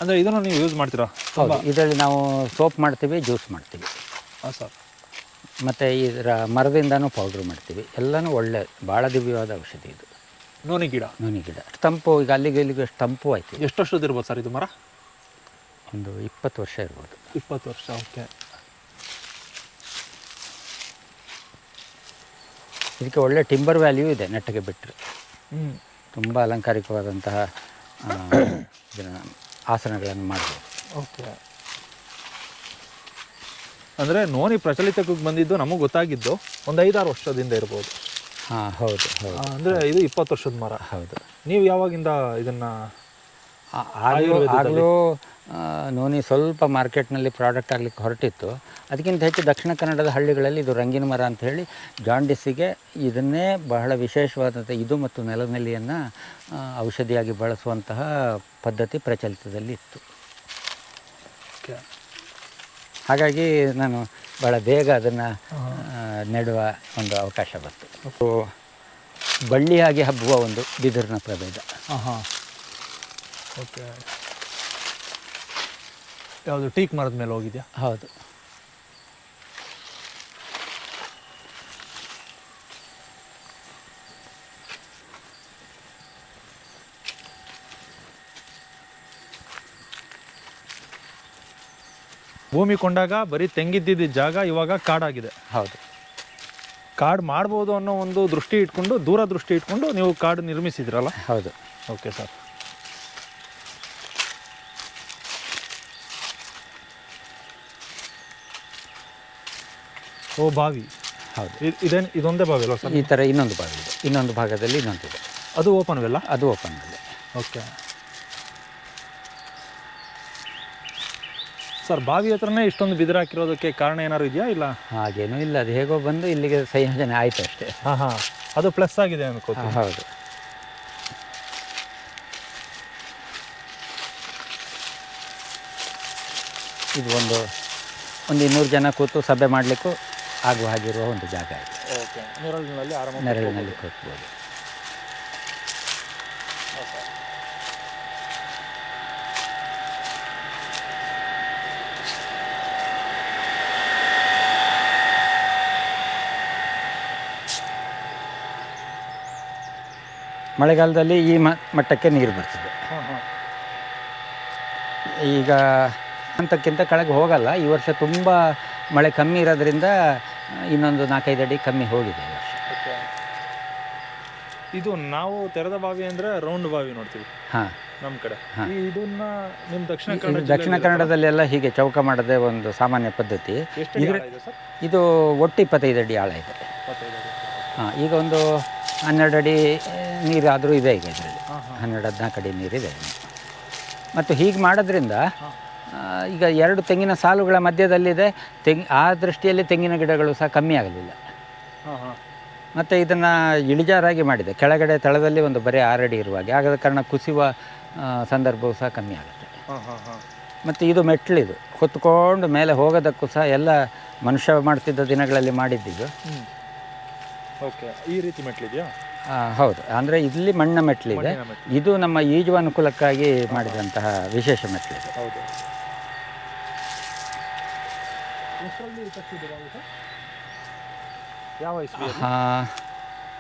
ಅಂದರೆ ಇದನ್ನು ನೀವು ಯೂಸ್ ಮಾಡ್ತೀರಾ? ಹೌದು, ಇದರಲ್ಲಿ ನಾವು ಸೋಪ್ ಮಾಡ್ತೀವಿ, ಜ್ಯೂಸ್ ಮಾಡ್ತೀವಿ. ಸರ್, ಮತ್ತು ಇದರ ಮರದಿಂದನೂ ಪೌಡ್ರ್ ಮಾಡ್ತೀವಿ. ಎಲ್ಲನೂ ಒಳ್ಳೆ ಭಾಳ ದಿವ್ಯವಾದ ಔಷಧಿ ಇದು ನೋನಿ ಗಿಡ. ತಂಪು, ಈಗ ಅಲ್ಲಿಗೆ ಎಷ್ಟು ತಂಪು ಆಯ್ತು. ಎಷ್ಟು ವರ್ಷದ ಇರ್ಬೋದು ಸರ್ ಇದು ಮರ? ಒಂದು 20 ವರ್ಷ ಇರ್ಬೋದು. 20 ವರ್ಷ, ಓಕೆ. ಇದಕ್ಕೆ ಒಳ್ಳೆ ಟಿಂಬರ್ ವ್ಯಾಲ್ಯೂ ಇದೆ. ನೆಟ್ಟಿಗೆ ಬಿಟ್ಟರೆ ತುಂಬ ಅಲಂಕಾರಿಕವಾದಂತಹ ಆಸನಗಳನ್ನು ಮಾಡ್ಬೋದು. ಓಕೆ. ಅಂದರೆ ನೋನಿ ಪ್ರಚಲಿತಕ್ಕೆ ಬಂದಿದ್ದು ನಮಗೆ ಗೊತ್ತಾಗಿದ್ದು ಒಂದು 5-6 ವರ್ಷದಿಂದ ಇರ್ಬೋದು. ಹೌದು. ಅಂದರೆ ಇದು 20 ವರ್ಷದ ಮರ. ಹೌದು. ನೀವು ಯಾವಾಗಿಂದ ಇದನ್ನು? ಆಗಲೂ ನೋನಿ ಸ್ವಲ್ಪ ಮಾರ್ಕೆಟ್ನಲ್ಲಿ ಪ್ರಾಡಕ್ಟ್ ಆಗಲಿಕ್ಕೆ ಹೊರಟಿತ್ತು. ಅದಕ್ಕಿಂತ ಹೆಚ್ಚು ದಕ್ಷಿಣ ಕನ್ನಡದ ಹಳ್ಳಿಗಳಲ್ಲಿ ಇದು ರಂಗಿನ ಮರ ಅಂತ ಹೇಳಿ ಜಾಂಡಿಸಿಗೆ ಇದನ್ನೇ ಬಹಳ ವಿಶೇಷವಾದಂಥ ಇದು ಮತ್ತು ನೆಲನೆಲ್ಲಿಯನ್ನು ಔಷಧಿಯಾಗಿ ಬಳಸುವಂತಹ ಪದ್ಧತಿ ಪ್ರಚಲಿತದಲ್ಲಿ ಇತ್ತು. ಹಾಗಾಗಿ ನಾನು ಭಾಳ ಬೇಗ ಅದನ್ನು ನೆಡುವ ಒಂದು ಅವಕಾಶ ಬಂತು. ಬಳ್ಳಿಯಾಗಿ ಹಬ್ಬುವ ಒಂದು ಬಿದಿರಿನ ಪ್ರಭೇದ. ಓಕೆ. ಯಾವುದು ಟೀಕ್ ಮರದ ಮೇಲೆ ಹೋಗಿದೆಯಾ? ಹೌದು. ಭೂಮಿ ಕೊಂಡಾಗ ಬರೀ ತೆಂಗಿದ್ದಿದ್ದ ಜಾಗ ಇವಾಗ ಕಾಡಾಗಿದೆ. ಹೌದು. ಕಾಡು ಮಾಡ್ಬೋದು ಅನ್ನೋ ಒಂದು ದೃಷ್ಟಿ ಇಟ್ಕೊಂಡು, ದೂರ ದೃಷ್ಟಿ ಇಟ್ಕೊಂಡು ನೀವು ಕಾಡು ನಿರ್ಮಿಸಿದ್ರಲ್ಲ? ಹೌದು. Okay sir. ಓ, ಬಾವಿ. ಹೌದು. ಇದೊಂದೇ ಬಾವಿ ಅಲ್ವಾ ಸರ್? ಈ ಥರ ಇನ್ನೊಂದು ಬಾವಿ ಇದೆ, ಇನ್ನೊಂದು ಭಾಗದಲ್ಲಿ ಇನ್ನೊಂದಿದೆ. ಅದು ಓಪನ್ ವೆಲ್ಲ? ಅದು ಓಪನ್ ವೆಲ್. Okay sir. ಬಾವಿ ಹತ್ರನೇ ಇಷ್ಟೊಂದು ಬಿದಿರು ಹಾಕಿರೋದಕ್ಕೆ ಕಾರಣ ಏನಾದ್ರು ಇದೆಯಾ? ಇಲ್ಲ, ಹಾಗೇನೂ ಇಲ್ಲ. ಅದು ಹೇಗೋ ಬಂದು ಇಲ್ಲಿಗೆ ಸಂಯೋಜನೆ ಆಯಿತು ಅಷ್ಟೇ. ಹಾಂ, ಅದು ಪ್ಲಸ್ ಆಗಿದೆ ಅನ್ಕೋತೀನಿ. ಹೌದು. ಇದು ಒಂದು 200 ಜನ ಕೂತು ಸಭೆ ಮಾಡಲಿಕ್ಕೂ ಆಗುವ ಹಾಗಿರುವ ಒಂದು ಜಾಗ ಇದೆ. ಓಕೆ. ನೆರಳಿನಲ್ಲಿ ಕೂತ್ಬೋದು. ಮಳೆಗಾಲದಲ್ಲಿ ಈ ಮಟ್ಟಕ್ಕೆ ನೀರು ಬರ್ತದೆ. ಈಗ ಹಂತಕ್ಕಿಂತ ಕೆಳಗೆ ಹೋಗಲ್ಲ. ಈ ವರ್ಷ ತುಂಬ ಮಳೆ ಕಮ್ಮಿ ಇರೋದ್ರಿಂದ ಇನ್ನೊಂದು 4-5 ಅಡಿ ಕಮ್ಮಿ ಹೋಗಿದೆ ಈ ವರ್ಷ. ಇದು ನಾವು ತೆರೆದ ಬಾವಿ ಅಂದರೆ ರೌಂಡ್ ಬಾವಿ ನೋಡ್ತೀವಿ ಹಾಂ ನಮ್ಮ ಕಡೆ. ಇದನ್ನ ನಿಮ್ಮ ದಕ್ಷಿಣ ಕನ್ನಡದಲ್ಲೆಲ್ಲ ಹೀಗೆ ಚೌಕ ಮಾಡದೆ ಒಂದು ಸಾಮಾನ್ಯ ಪದ್ಧತಿ. ಇದು ಒಟ್ಟು 25 ಅಡಿ ಆಳ ಇದೆ. ಹಾಂ, ಈಗ ಒಂದು 12 ಅಡಿ ನೀರಾದರೂ ಇದೆ ಈಗ ಇದರಲ್ಲಿ. 12-14 ಅಡಿ ನೀರಿದೆ. ಮತ್ತು ಹೀಗೆ ಮಾಡೋದ್ರಿಂದ ಈಗ 2 ತೆಂಗಿನ ಸಾಲುಗಳ ಮಧ್ಯದಲ್ಲಿದೆ. ಆ ದೃಷ್ಟಿಯಲ್ಲಿ ತೆಂಗಿನ ಗಿಡಗಳು ಸಹ ಕಮ್ಮಿ ಆಗಲಿಲ್ಲ. ಮತ್ತು ಇದನ್ನು ಇಳಿಜಾರಾಗಿ ಮಾಡಿದೆ. ಕೆಳಗಡೆ ತಳದಲ್ಲಿ ಒಂದು ಬರೀ 6 ಅಡಿ ಇರುವಾಗೆ ಆಗದ ಕಾರಣ ಕುಸಿಯುವ ಸಂದರ್ಭವೂ ಸಹ ಕಮ್ಮಿ ಆಗುತ್ತೆ. ಮತ್ತು ಇದು ಮೆಟ್ಲಿದು ಹೊತ್ಕೊಂಡು ಮೇಲೆ ಹೋಗೋದಕ್ಕೂ ಸಹ ಎಲ್ಲ ಮನುಷ್ಯ ಮಾಡ್ತಿದ್ದ ದಿನಗಳಲ್ಲಿ ಮಾಡಿದ್ದಿದ್ದು. ಓಕೆ, ಈ ರೀತಿ ಮೆಟ್ಲಿದೆಯಾ? ಹೌದು. ಅಂದರೆ ಇಲ್ಲಿ ಮಣ್ಣ ಮೆಟ್ಲಿದೆ. ಇದು ನಮ್ಮ ಈಜುವ ಅನುಕೂಲಕ್ಕಾಗಿ ಮಾಡಿದಂತಹ ವಿಶೇಷ ಮೆಟ್ಲಿದೆ. ಹೌದು.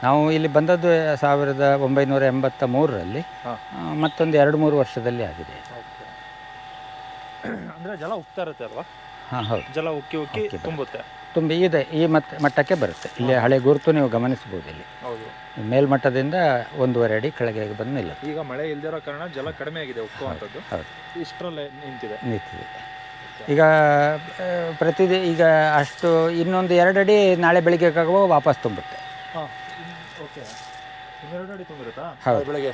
ನಾವು ಇಲ್ಲಿ ಬಂದದ್ದು 1983ರಲ್ಲಿ. ಮತ್ತೊಂದು 2-3 ವರ್ಷದಲ್ಲಿ ಆಗಿದೆ. ಅಂದರೆ ಜಲ ಉಕ್ತಾ ಇರುತ್ತೆ ಅಲ್ವಾ? ಹಾಂ, ಹೌದು. ಜಲ ಉಕ್ಕಿ ತುಂಬುತ್ತೆ. ತುಂಬಿ ಇದೆ ಈ ಮಟ್ಟಕ್ಕೆ ಬರುತ್ತೆ. ಇಲ್ಲಿ ಹಳೆ ಗುರುತು ನೀವು ಗಮನಿಸ್ಬೋದು. ಇಲ್ಲಿ ಹೌದು, ಮೇಲ್ಮಟ್ಟದಿಂದ 1.5 ಅಡಿ ಕೆಳಗೆ ಬಂದು ನಿಲ್ಲುತ್ತೆ. ಈಗ ಮಳೆ ಇಲ್ದಿರೋ ಕಾರಣ ಜಲ ಕಡಿಮೆ ಆಗಿದೆ, ಉಕ್ಕುವಂಥದ್ದು. ಹೌದು, ಇಷ್ಟರಲ್ಲೇ ನಿಂತಿದೆ. ಈಗ ಈಗ ಅಷ್ಟು ಇನ್ನೊಂದು 2 ಅಡಿ ನಾಳೆ ಬೆಳಿಗ್ಗೆ ವಾಪಸ್ ತುಂಬುತ್ತೆ. ಓಕೆ, 2 ಅಡಿ ತುಂಬಿರುತ್ತಾ? ಹೌದು, ಬೆಳಿಗ್ಗೆ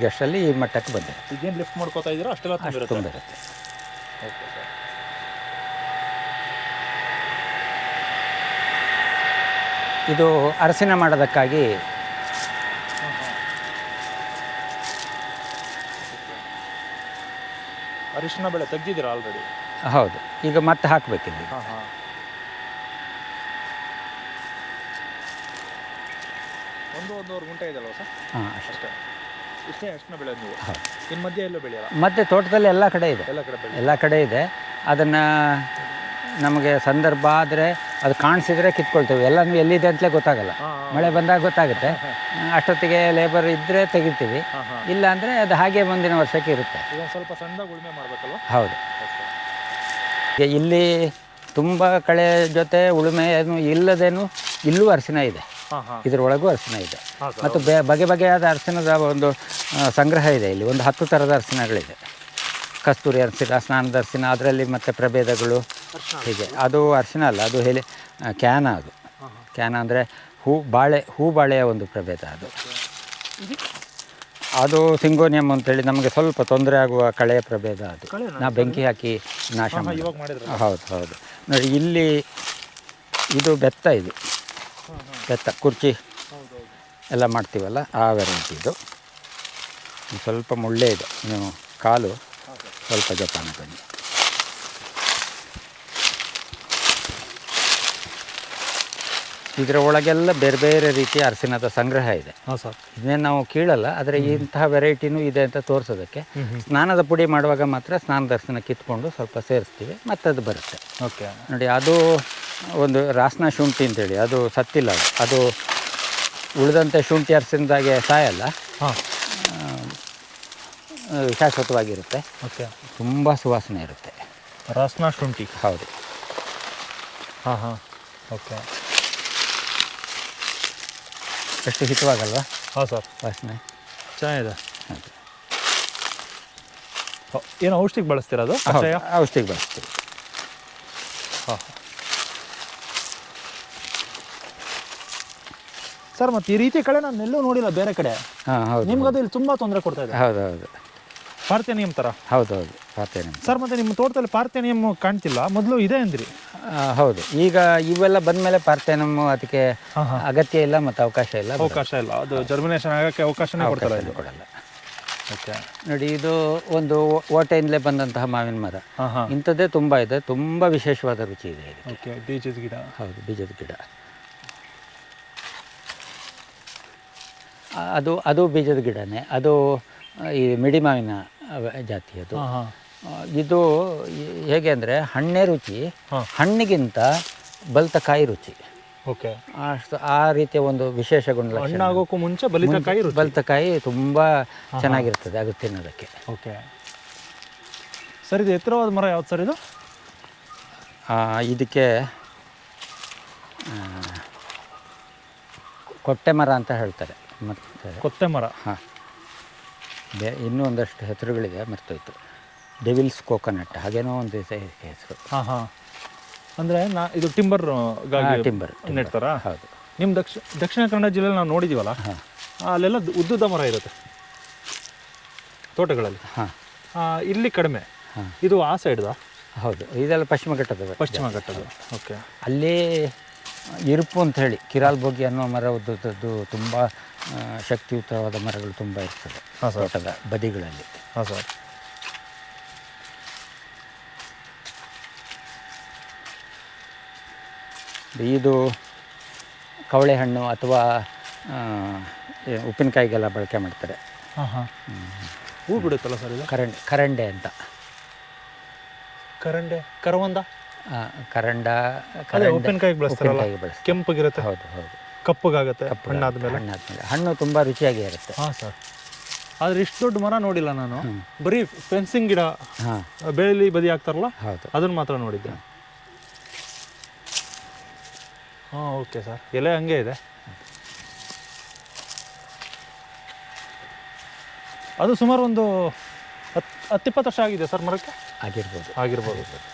ಅಷ್ಟರಲ್ಲಿ ಈ ಮಟ್ಟಕ್ಕೆ ಬಂದಿರುತ್ತೆ. ಈಗೇನು ಲಿಫ್ಟ್ ಮಾಡ್ಕೋತಾ ಇದ್ದೀರಾ ಅಷ್ಟೆಲ್ಲ ತುಂಬಿರುತ್ತೆ? Okay sir. ಇದು ಅರಸಿನ ಮಾಡೋದಕ್ಕಾಗಿ. ಅರಿಶಿನ ಬೆಳೆ ತೆಗ್ದಿದ್ದೀರಾ ಆಲ್ರೆಡಿ? ಹೌದು, ಈಗ ಮತ್ತೆ ಹಾಕಬೇಕಿಲ್ಲಿ. ಒಂದೂವರೆ ಗುಂಟೆ ಇದೆಯಲ್ವ ಸರ್? ಹಾಂ, ಅಷ್ಟೇ. ಇಷ್ಟೇ ಅರಿಶಿನ ಬೆಳೆ ನೀವು? ಇನ್ನು ಮಧ್ಯೆ ಎಲ್ಲೂ ಬೆಳೆಯಲ್ಲ? ಮತ್ತೆ ತೋಟದಲ್ಲಿ ಎಲ್ಲ ಕಡೆ ಇದೆ. ಎಲ್ಲ ಕಡೆ ಇದೆ. ಅದನ್ನು ನಮಗೆ ಸಂದರ್ಭ ಆದರೆ ಅದು ಕಾಣಿಸಿದರೆ ಕಿತ್ಕೊಳ್ತೇವೆ. ಎಲ್ಲನೂ ಎಲ್ಲಿದೆ ಅಂತಲೇ ಗೊತ್ತಾಗಲ್ಲ. ಮಳೆ ಬಂದಾಗ ಗೊತ್ತಾಗುತ್ತೆ. ಅಷ್ಟೊತ್ತಿಗೆ ಲೇಬರ್ ಇದ್ದರೆ ತೆಗಿತೀವಿ, ಇಲ್ಲ ಅಂದರೆ ಅದು ಹಾಗೆ ಮುಂದಿನ ವರ್ಷಕ್ಕೆ ಇರುತ್ತೆ. ಸ್ವಲ್ಪ ಸಣ್ಣದಾಗಿ ಉಳುಮೆ ಮಾಡಬೇಕಲ್ವ? ಹೌದು. ಇಲ್ಲಿ ತುಂಬ ಕಳೆ ಜೊತೆ ಉಳುಮೆ ಏನು ಇಲ್ಲದೇನು ಇಲ್ಲೂ ಅರಿಶಿನ ಇದೆ. ಇದರೊಳಗೂ ಅರಿಶಿನ ಇದೆ. ಮತ್ತು ಬಗೆ ಬಗೆಯಾದ ಅರಿಶಿನದ ಒಂದು ಸಂಗ್ರಹ ಇದೆ. ಇಲ್ಲಿ ಒಂದು 10 ಥರದ ಅರಿಶಿನಗಳಿದೆ. ಕಸ್ತೂರಿ ಅರಿಶಿನ, ಸ್ನಾನದ ಅರಿಶಿನ, ಅದರಲ್ಲಿ ಮತ್ತು ಪ್ರಭೇದಗಳು ಹೀಗೆ. ಅದು ಅರಿಶಿನ ಅಲ್ಲ, ಅದು ಕ್ಯಾನ. ಅದು ಕ್ಯಾನ ಅಂದರೆ ಹೂ ಬಾಳೆಯ ಒಂದು ಪ್ರಭೇದ. ಅದು ಸಿಂಗೋನಿಯಂ ಅಂತೇಳಿ ನಮಗೆ ಸ್ವಲ್ಪ ತೊಂದರೆ ಆಗುವ ಕಳೆಯ ಪ್ರಭೇದ. ಅದು ನಾವು ಬೆಂಕಿ ಹಾಕಿ ನಾಶ ಮಾಡಿ. ಹೌದು, ಹೌದು. ನೋಡಿ, ಇಲ್ಲಿ ಇದು ಬೆತ್ತ. ಇದು ಬೆತ್ತ, ಕುರ್ಚಿ ಎಲ್ಲ ಮಾಡ್ತೀವಲ್ಲ, ಆ ವೆರೈಟಿ. ಇದು ಸ್ವಲ್ಪ ಮುಳ್ಳೆ ಇದೆ. ನೀವು ಕಾಲು ಸ್ವಲ್ಪ ಜಪಾನ ಬನ್ನಿ. ಇದರ ಒಳಗೆಲ್ಲ ಬೇರೆ ಬೇರೆ ರೀತಿಯ ಅರಿಶಿನದ ಸಂಗ್ರಹ ಇದೆ. ಇದನ್ನೇನು ನಾವು ಕೀಳಲ್ಲ, ಆದರೆ ಇಂತಹ ವೆರೈಟಿನೂ ಇದೆ ಅಂತ ತೋರಿಸೋದಕ್ಕೆ. ಸ್ನಾನದ ಪುಡಿ ಮಾಡುವಾಗ ಮಾತ್ರ ಸ್ನಾನದ ಅರಿಶಿನ ಕಿತ್ಕೊಂಡು ಸ್ವಲ್ಪ ಸೇರಿಸ್ತೀವಿ, ಮತ್ತದು ಬರುತ್ತೆ. ಓಕೆ, ನೋಡಿ, ಅದು ಒಂದು ರಾಸನ ಶುಂಠಿ ಅಂತೇಳಿ, ಅದು ಸತ್ತಿಲ್ಲ. ಅದು ಉಳಿದಂತೆ ಶುಂಠಿ ಅರಿಶಿನದಾಗೆ ಸಾಯಲ್ಲ, ಶಾಶ್ವತವಾಗಿರುತ್ತೆ. ಓಕೆ, ತುಂಬ ಸುವಾಸನೆ ಇರುತ್ತೆ. ರಾಸನ ಶುಂಠಿ? ಹೌದು. ಓಕೆ. ಎಷ್ಟು ಹಿತವಾಗಲ್ವಾ ಹಾಂ ಸರ್, ವಾಸನೆ? ಚೆನ್ನಾಗಿದೆ. ಹಾಗೆ ಏನು ಔಷಧಿಗೆ ಬಳಸ್ತೀರಾ ಅದು? ಹೌದು, ಔಷಧಿಗೆ ಬಳಸ್ತೀವಿ. ಹಾಂ ಸರ್, ಮತ್ತು ಈ ರೀತಿ ಕಡೆ ನಾನು ಎಲ್ಲೂ ನೋಡಿಲ್ಲ ಬೇರೆ ಕಡೆ. ಹಾಂ ಹೌದು, ನಿಮ್ಗದು ಇಲ್ಲಿ ತುಂಬ ತೊಂದರೆ ಕೊಡ್ತಾ ಇದೆ. ಹೌದು ಹೌದು ಪಾರ್ಥೇನಿಯಂ ಥರ. ಹೌದು ಹೌದು ಪಾರ್ಥೇನಿಯಂ ಸರ್, ಮತ್ತು ನಿಮ್ಮ ತೋಟದಲ್ಲಿ ಪಾರ್ಥೇನಿಯಂ ಕಾಣ್ತಿಲ್ಲ, ಮೊದಲು ಇದೆ ಅಂದ್ರಿ. ಹೌದು. ಈಗ ಇವೆಲ್ಲ ಬಂದಮೇಲೆ ಪಾರ್ಥೇನಿಯಂ ಅದಕ್ಕೆ ಅಗತ್ಯ ಇಲ್ಲ ಮತ್ತು ಅವಕಾಶ ಇಲ್ಲ. ಅದು ಜರ್ಮಿನೇಷನ್ ಆಗೋಕ್ಕೆ ಅವಕಾಶನೇ ಕೊಡ್ತಾರೆ, ಇದು ಕೊಡಲ್ಲ. ಓಕೆ ನೋಡಿ, ಇದು ಒಂದು ಓಟೆಯಿಂದಲೇ ಬಂದಂತಹ ಮಾವಿನ ಮರ. ಇಂಥದ್ದೇ ತುಂಬ ಇದೆ, ತುಂಬ ವಿಶೇಷವಾದ ರುಚಿ ಇದೆ ಇದು. ಓಕೆ, ಬೀಜದ ಗಿಡ. ಹೌದು, ಬೀಜದ ಗಿಡ. ಅದು ಬೀಜದ ಗಿಡನೇ. ಅದು ಈ ಮಿಡಿ ಮಾವಿನ ಜಾತಿ. ಅದು ಇದು ಹೇಗೆ ಅಂದರೆ ಹಣ್ಣೇ ರುಚಿ, ಹಣ್ಣಿಗಿಂತ ಬಲ್ತಕಾಯಿ ರುಚಿ. ಓಕೆ, ಅಷ್ಟು ಆ ರೀತಿಯ ಒಂದು ವಿಶೇಷ ಗುಣಲಕ್ಷಣ. ಹಣ್ಣಾಗೋಕ್ಕೂ ಮುಂಚೆ ಬಲ್ತಕಾಯಿ ತುಂಬ ಚೆನ್ನಾಗಿರ್ತದೆ ಅದು ತಿನ್ನೋದಕ್ಕೆ. ಓಕೆ ಸರ್, ಇದು ಎತ್ತರವಾದ ಮರ ಯಾವ್ದು ಸರ್ ಇದು? ಇದಕ್ಕೆ ಕೊಟ್ಟೆ ಮರ ಅಂತ ಹೇಳ್ತಾರೆ. ಮತ್ತು ಕೊತ್ತೆ ಮರ. ಹಾಂ, ಇನ್ನೂ ಒಂದಷ್ಟು ಹೆಸರುಗಳಿದೆ, ಮರ್ತೋಯ್ತು. ಡೆವಿಲ್ಸ್ ಕೋಕೋನಟ್ ಹಾಗೇನೋ ಒಂದು ಹೆಸರು. ಹಾಂ ಹಾಂ, ಅಂದರೆ ಇದು ಟಿಂಬರ್ ನೆಡ್ತಾರಾ? ಹೌದು. ನಿಮ್ಮ ದಕ್ಷಿಣ ಕನ್ನಡ ಜಿಲ್ಲೆಯಲ್ಲಿ ನಾವು ನೋಡಿದ್ದೀವಲ್ಲ, ಅಲ್ಲೆಲ್ಲ ಉದ್ದುದ್ದ ಮರ ಇರುತ್ತೆ ತೋಟಗಳಲ್ಲಿ. ಹಾಂ, ಇಲ್ಲಿ ಕಡಿಮೆ. ಇದು ಆ ಸೈಡ್ದಾ? ಹೌದು, ಇದೆಲ್ಲ ಪಶ್ಚಿಮ ಘಟ್ಟದ. ಓಕೆ, ಅಲ್ಲಿ ಇರುಪು ಅಂತ ಹೇಳಿ ಕಿರಾಲ್ ಬೋಗಿ ಅನ್ನೋ ಮರ ಉದ್ದದ್ದು ತುಂಬ ಶಕ್ತಿಯುತವಾದ ಮರಗಳು ತುಂಬ ಇರ್ತದೆ ತೋಟದ ಬದಿಗಳಲ್ಲಿ. ಹಾಂ ಸರ್. ಇದು ಕವಳೆ ಹಣ್ಣು ಅಥವಾ ಉಪ್ಪಿನಕಾಯಿಗೆಲ್ಲ ಬಳಕೆ ಮಾಡ್ತಾರೆ. ಹಾಂ ಹಾಂ, ಹೂ ಬಿಡುತ್ತಲ್ಲ ಸರ್ ಇದು? ಕರಂಡೆ ಅಂತ. ಕರವಂದ ಉಪ್ಪಿನಕಾಯಿಗೆ ಬಳಸ್ತಾರಲ್ಲ, ಕೆಂಪಗಿರುತ್ತೆ. ಹೌದು ಹೌದು, ಕಪ್ಪಗಾಗುತ್ತೆ ಹಣ್ಣಾದ್ಮೇಲೆ. ಹಣ್ಣು ತುಂಬ ರುಚಿಯಾಗಿ ಇರುತ್ತೆ. ಹಾಂ ಸರ್, ಆದರೆ ಇಷ್ಟು ದೊಡ್ಡ ಮರ ನೋಡಿಲ್ಲ ನಾನು. ಬರೀ ಫೆನ್ಸಿಂಗ್ ಗಿಡ ಬೇಲಿ ಬದಿ ಹಾಕ್ತಾರಲ್ಲ, ಹೌದು, ಅದನ್ನು ಮಾತ್ರ ನೋಡಿದ್ದೆ. ಹಾಂ, ಓಕೆ ಸರ್. ಎಲೆ ಹಂಗೆ ಇದೆ. ಅದು ಸುಮಾರು ಒಂದು 10-20 ವರ್ಷ ಆಗಿದೆ ಸರ್ ಮರಕ್ಕೆ? ಆಗಿರ್ಬೋದು ಸರ್.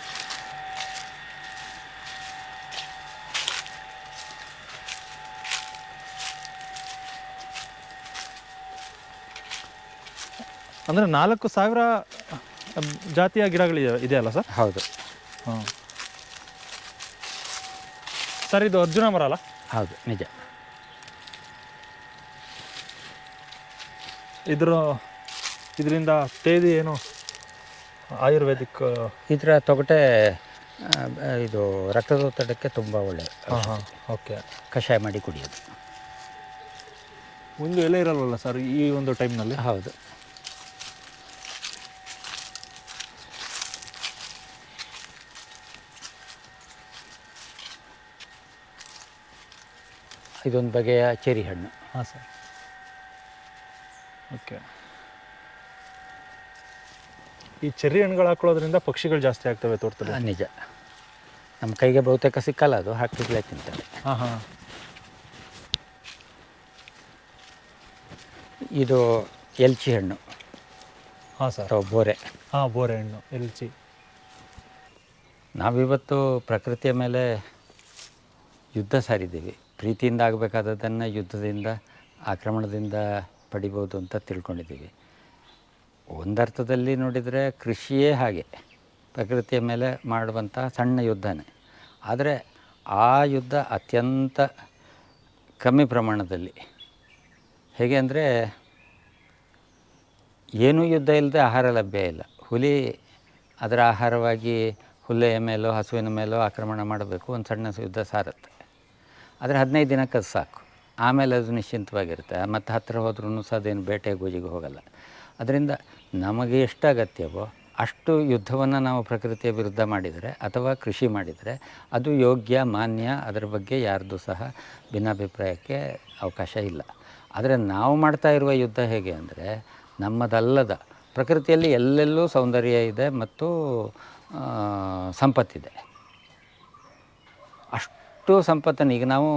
ಅಂದರೆ 4,000 ಜಾತಿಯ ಗಿಡಗಳಿದೆ ಇದೆಯಲ್ಲ ಸರ್? ಹೌದು. ಹಾಂ ಸರ್, ಇದು ಅರ್ಜುನ ಮರ ಅಲ್ಲ? ಹೌದು, ನಿಜ. ಇದರಿಂದ ತೇದಿ ಏನು ಆಯುರ್ವೇದಿಕ್ ಇದರ ತೊಗಟೆ ಇದು ರಕ್ತದೊತ್ತಡಕ್ಕೆ ತುಂಬ ಒಳ್ಳೆಯದು. ಹಾಂ, ಓಕೆ. ಕಷಾಯ ಮಾಡಿ ಕುಡಿಯೋದು. ಒಂದು ಎಲೆ ಇರಲ್ವಲ್ಲ ಸರ್ ಈ ಒಂದು ಟೈಮ್ನಲ್ಲಿ? ಹೌದು. ಇದೊಂದು ಬಗೆಯ ಚೆರಿ ಹಣ್ಣು. ಹಾಂ ಸರ್, ಓಕೆ. ಈ ಚೆರ್ರಿ ಹಣ್ಣುಗಳು ಹಾಕೊಳ್ಳೋದ್ರಿಂದ ಪಕ್ಷಿಗಳು ಜಾಸ್ತಿ ಆಗ್ತವೆ ತೋಟದಲ್ಲಿ? ನಿಜ. ನಮ್ಮ ಕೈಗೆ ಬಹುತೇಕ ಸಿಕ್ಕಲ್ಲ, ಅದು ಹಾಕಿರ್ಲೇ ತಿಂತಾರೆ. ಹಾಂ ಹಾಂ. ಇದು ಎಲ್ಚಿ ಹಣ್ಣು. ಹಾಂ ಸರ್. ಅಥವಾ ಬೋರೆ. ಹಾಂ, ಬೋರೆ ಹಣ್ಣು, ಎಲ್ಚಿ. ನಾವಿವತ್ತು ಪ್ರಕೃತಿಯ ಮೇಲೆ ಯುದ್ಧ ಸಾರಿದ್ದೀವಿ. ಪ್ರೀತಿಯಿಂದ ಆಗಬೇಕಾದದ್ದನ್ನು ಯುದ್ಧದಿಂದ, ಆಕ್ರಮಣದಿಂದ ಪಡಿಬೋದು ಅಂತ ತಿಳ್ಕೊಂಡಿದ್ದೀವಿ. ಒಂದರ್ಥದಲ್ಲಿ ನೋಡಿದರೆ ಕೃಷಿಯೇ ಹಾಗೆ, ಪ್ರಕೃತಿಯ ಮೇಲೆ ಮಾಡುವಂಥ ಸಣ್ಣ ಯುದ್ಧನೇ. ಆದರೆ ಆ ಯುದ್ಧ ಅತ್ಯಂತ ಕಮ್ಮಿ ಪ್ರಮಾಣದಲ್ಲಿ. ಹೇಗೆ ಅಂದರೆ, ಏನೂ ಯುದ್ಧ ಇಲ್ಲದೆ ಆಹಾರ ಲಭ್ಯ ಇಲ್ಲ. ಹುಲಿ ಅದರ ಆಹಾರವಾಗಿ ಹುಲ್ಲೆಯ ಮೇಲೋ ಹಸುವಿನ ಮೇಲೋ ಆಕ್ರಮಣ ಮಾಡಬೇಕು, ಒಂದು ಸಣ್ಣ ಯುದ್ಧ ಸಾರುತ್ತೆ. ಆದರೆ 15 ದಿನಕ್ಕೆ ಅದು ಸಾಕು. ಆಮೇಲೆ ಅದು ನಿಶ್ಚಿಂತವಾಗಿರುತ್ತೆ. ಮತ್ತು ಹತ್ತಿರ ಹೋದ್ರೂ ಸಹ ಅದೇನು ಬೇಟೆ ಗೋಜಿಗೆ ಹೋಗಲ್ಲ. ಅದರಿಂದ ನಮಗೆ ಎಷ್ಟು ಅಗತ್ಯವೋ ಅಷ್ಟು ಯುದ್ಧವನ್ನು ನಾವು ಪ್ರಕೃತಿಯ ವಿರುದ್ಧ ಮಾಡಿದರೆ ಅಥವಾ ಕೃಷಿ ಮಾಡಿದರೆ ಅದು ಯೋಗ್ಯ, ಮಾನ್ಯ. ಅದರ ಬಗ್ಗೆ ಯಾರ್ದು ಸಹ ಭಿನ್ನಾಭಿಪ್ರಾಯಕ್ಕೆ ಅವಕಾಶ ಇಲ್ಲ. ಆದರೆ ನಾವು ಮಾಡ್ತಾ ಇರುವ ಯುದ್ಧ ಹೇಗೆ ಅಂದರೆ, ನಮ್ಮದಲ್ಲದ ಪ್ರಕೃತಿಯಲ್ಲಿ ಎಲ್ಲೆಲ್ಲೂ ಸೌಂದರ್ಯ ಇದೆ ಮತ್ತು ಸಂಪತ್ತಿದೆ. ಅಷ್ಟು ಸಂಪತ್ತನ್ನು ಈಗ ನಾವು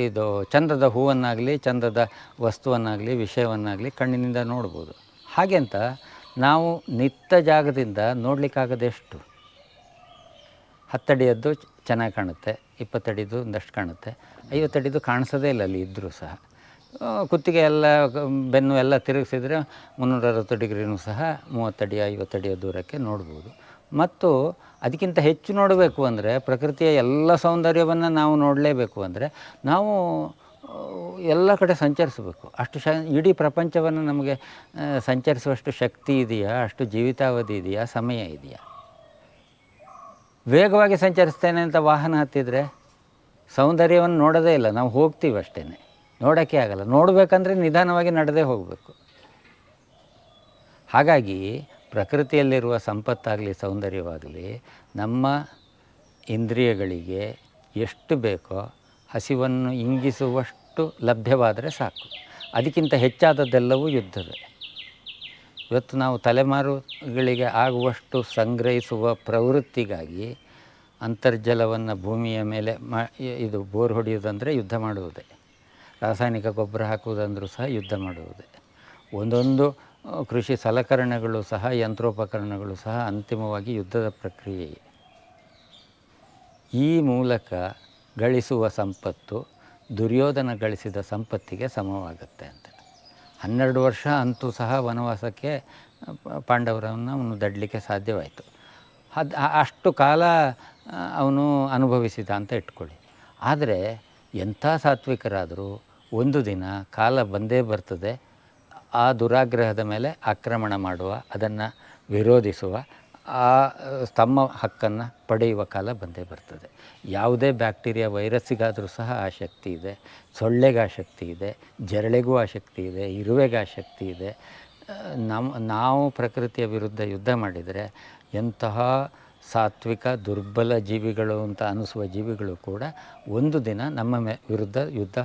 ಇದು ಚಂದದ ಹೂವನ್ನಾಗಲಿ ಚಂದದ ವಸ್ತುವನ್ನಾಗಲಿ ವಿಷಯವನ್ನಾಗಲಿ ಕಣ್ಣಿನಿಂದ ನೋಡ್ಬೋದು. ಹಾಗೆ ಅಂತ ನಾವು ನಿಂತ ಜಾಗದಿಂದ ನೋಡಲಿಕ್ಕಾಗದೆಷ್ಟು. 10 ಅಡಿಯದ್ದು ಚೆನ್ನಾಗಿ ಕಾಣುತ್ತೆ, 20 ಅಡಿದು ಒಂದಷ್ಟು ಕಾಣುತ್ತೆ, 50 ಅಡಿದು ಕಾಣಿಸೋದೇ ಇಲ್ಲ ಅಲ್ಲಿ ಇದ್ದರೂ ಸಹ. ಕುತ್ತಿಗೆ ಎಲ್ಲ ಬೆನ್ನು ಎಲ್ಲ ತಿರುಗಿಸಿದರೆ 360 ಡಿಗ್ರಿನೂ ಸಹ 30 ಅಡಿ 50 ಅಡಿಯ ದೂರಕ್ಕೆ ನೋಡ್ಬೋದು. ಮತ್ತು ಅದಕ್ಕಿಂತ ಹೆಚ್ಚು ನೋಡಬೇಕು ಅಂದರೆ ಪ್ರಕೃತಿಯ ಎಲ್ಲ ಸೌಂದರ್ಯವನ್ನು ನಾವು ನೋಡಲೇಬೇಕು ಅಂದರೆ ನಾವು ಎಲ್ಲ ಕಡೆ ಸಂಚರಿಸಬೇಕು. ಅಷ್ಟು ಇಡೀ ಪ್ರಪಂಚವನ್ನು ನಮಗೆ ಸಂಚರಿಸುವಷ್ಟು ಶಕ್ತಿ ಇದೆಯಾ, ಅಷ್ಟು ಜೀವಿತಾವಧಿ ಇದೆಯಾ, ಸಮಯ ಇದೆಯಾ? ವೇಗವಾಗಿ ಸಂಚರಿಸ್ತೇನೆ ಅಂತ ವಾಹನ ಹತ್ತಿದರೆ ಸೌಂದರ್ಯವನ್ನು ನೋಡೋದೇ ಇಲ್ಲ, ನಾವು ಹೋಗ್ತೀವಿ ಅಷ್ಟೇ, ನೋಡೋಕ್ಕೆ ಆಗಲ್ಲ. ನೋಡಬೇಕಂದ್ರೆ ನಿಧಾನವಾಗಿ ನಡೆದೇ ಹೋಗಬೇಕು. ಹಾಗಾಗಿ ಪ್ರಕೃತಿಯಲ್ಲಿರುವ ಸಂಪತ್ತಾಗಲಿ ಸೌಂದರ್ಯವಾಗಲಿ ನಮ್ಮ ಇಂದ್ರಿಯಗಳಿಗೆ ಎಷ್ಟು ಬೇಕೋ ಹಸಿವನ್ನು ಇಂಗಿಸುವಷ್ಟು ಲಭ್ಯವಾದರೆ ಸಾಕು. ಅದಕ್ಕಿಂತ ಹೆಚ್ಚಾದದ್ದೆಲ್ಲವೂ ಯುದ್ಧವೇ. ಇವತ್ತು ನಾವು ತಲೆಮಾರುಗಳಿಗೆ ಆಗುವಷ್ಟು ಸಂಗ್ರಹಿಸುವ ಪ್ರವೃತ್ತಿಗಾಗಿ ಅಂತರ್ಜಲವನ್ನು ಭೂಮಿಯ ಮೇಲೆ ಇದು ಬೋರ್ ಹೊಡೆಯುವುದಂದರೆ ಯುದ್ಧ ಮಾಡುವುದೇ, ರಾಸಾಯನಿಕ ಗೊಬ್ಬರ ಹಾಕುವುದಂದರೂ ಸಹ ಯುದ್ಧ ಮಾಡುವುದೇ, ಒಂದೊಂದು ಕೃಷಿ ಸಲಕರಣೆಗಳು ಸಹ ಯಂತ್ರೋಪಕರಣಗಳು ಸಹ ಅಂತಿಮವಾಗಿ ಯುದ್ಧದ ಪ್ರಕ್ರಿಯೆಯೇ. ಈ ಮೂಲಕ ಗಳಿಸುವ ಸಂಪತ್ತು ದುರ್ಯೋಧನ ಗಳಿಸಿದ ಸಂಪತ್ತಿಗೆ ಸಮವಾಗುತ್ತೆ ಅಂತ. 12 ವರ್ಷ ಅಂತೂ ಸಹ ವನವಾಸಕ್ಕೆ ಪಾಂಡವರನ್ನು ಅವನು ದಡ್ಲಿಕ್ಕೆ ಸಾಧ್ಯವಾಯಿತು. ಅಷ್ಟು ಕಾಲ ಅವನು ಅನುಭವಿಸಿದ ಅಂತ ಇಟ್ಕೊಳ್ಳಿ. ಆದರೆ ಎಂಥ ಸಾತ್ವಿಕರಾದರೂ ಒಂದು ದಿನ ಕಾಲ ಬಂದೇ ಬರ್ತದೆ, ಆ ದುರಾಗ್ರಹದ ಮೇಲೆ ಆಕ್ರಮಣ ಮಾಡುವ, ಅದನ್ನು ವಿರೋಧಿಸುವ, ತಮ್ಮ ಹಕ್ಕನ್ನು ಪಡೆಯುವ ಕಾಲ ಬಂದೇ ಬರ್ತದೆ. ಯಾವುದೇ ಬ್ಯಾಕ್ಟೀರಿಯಾ ವೈರಸ್ಸಿಗಾದರೂ ಸಹ ಆ ಶಕ್ತಿ ಇದೆ, ಸೊಳ್ಳೆಗೆ ಆ ಶಕ್ತಿ ಇದೆ, ಜರಳೆಗೂ ಆ ಶಕ್ತಿ ಇದೆ, ಇರುವೆಗೆ ಆ ಶಕ್ತಿ ಇದೆ. ನಾವು ಪ್ರಕೃತಿಯ ವಿರುದ್ಧ ಯುದ್ಧ ಮಾಡಿದರೆ ಎಂತಹ ಸಾತ್ವಿಕ ದುರ್ಬಲ ಜೀವಿಗಳು ಅಂತ ಅನಿಸುವ ಜೀವಿಗಳು ಕೂಡ ಒಂದು ದಿನ ನಮ್ಮ ವಿರುದ್ಧ ಯುದ್ಧ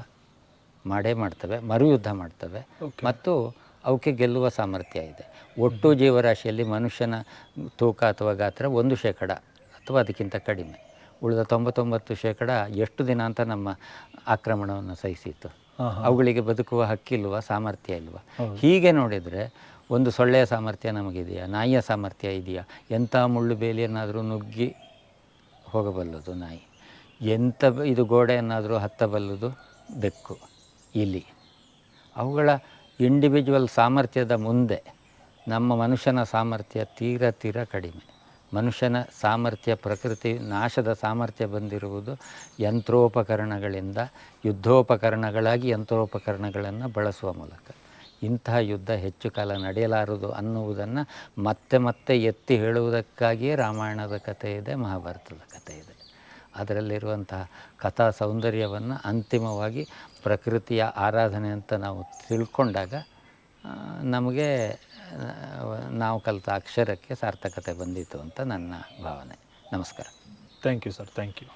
ಮಾಡೇ ಮಾಡ್ತವೆ, ಮರುಯುದ್ಧ ಮಾಡ್ತವೆ. ಮತ್ತು ಅವಕ್ಕೆ ಗೆಲ್ಲುವ ಸಾಮರ್ಥ್ಯ ಇದೆ. ಒಟ್ಟು ಜೀವರಾಶಿಯಲ್ಲಿ ಮನುಷ್ಯನ ತೂಕ ಅಥವಾ ಗಾತ್ರ 1% ಅಥವಾ ಅದಕ್ಕಿಂತ ಕಡಿಮೆ. ಉಳಿದ 99% ಎಷ್ಟು ದಿನ ಅಂತ ನಮ್ಮ ಆಕ್ರಮಣವನ್ನು ಸಹಿಸಿತ್ತು? ಅವುಗಳಿಗೆ ಬದುಕುವ ಹಕ್ಕಿಲ್ವ, ಸಾಮರ್ಥ್ಯ ಇಲ್ವ? ಹೀಗೆ ನೋಡಿದರೆ ಒಂದು ಸೊಳ್ಳೆಯ ಸಾಮರ್ಥ್ಯ ನಮಗಿದೆಯಾ? ನಾಯಿಯ ಸಾಮರ್ಥ್ಯ ಇದೆಯಾ? ಎಂಥ ಮುಳ್ಳು ಬೇಲಿಯನ್ನಾದರೂ ನುಗ್ಗಿ ಹೋಗಬಲ್ಲದು ನಾಯಿ. ಎಂಥ ಇದು ಗೋಡೆಯನ್ನಾದರೂ ಹತ್ತಬಲ್ಲದು ಬೆಕ್ಕು, ಇಲಿ. ಅವುಗಳ ಇಂಡಿವಿಜುವಲ್ ಸಾಮರ್ಥ್ಯದ ಮುಂದೆ ನಮ್ಮ ಮನುಷ್ಯನ ಸಾಮರ್ಥ್ಯ ತೀರ ಕಡಿಮೆ. ಮನುಷ್ಯನ ಸಾಮರ್ಥ್ಯ, ಪ್ರಕೃತಿ ನಾಶದ ಸಾಮರ್ಥ್ಯ ಬಂದಿರುವುದು ಯಂತ್ರೋಪಕರಣಗಳಿಂದ, ಯುದ್ಧೋಪಕರಣಗಳಾಗಿ ಯಂತ್ರೋಪಕರಣಗಳನ್ನು ಬಳಸುವ ಮೂಲಕ. ಇಂತಹ ಯುದ್ಧ ಹೆಚ್ಚು ಕಾಲ ನಡೆಯಲಾರದು ಅನ್ನುವುದನ್ನು ಮತ್ತೆ ಮತ್ತೆ ಎತ್ತಿ ಹೇಳುವುದಕ್ಕಾಗಿಯೇ ರಾಮಾಯಣದ ಕಥೆ ಇದೆ, ಮಹಾಭಾರತದ ಕಥೆ ಇದೆ. ಅದರಲ್ಲಿರುವಂತಹ ಕಥಾ ಸೌಂದರ್ಯವನ್ನು ಅಂತಿಮವಾಗಿ ಪ್ರಕೃತಿಯ ಆರಾಧನೆ ಅಂತ ನಾವು ತಿಳ್ಕೊಂಡಾಗ ನಮಗೆ ನಾವು ಕಲಿತ ಅಕ್ಷರಕ್ಕೆ ಸಾರ್ಥಕತೆ ಬಂದಿತ್ತು ಅಂತ ನನ್ನ ಭಾವನೆ. ನಮಸ್ಕಾರ. Thank you sir, thank you.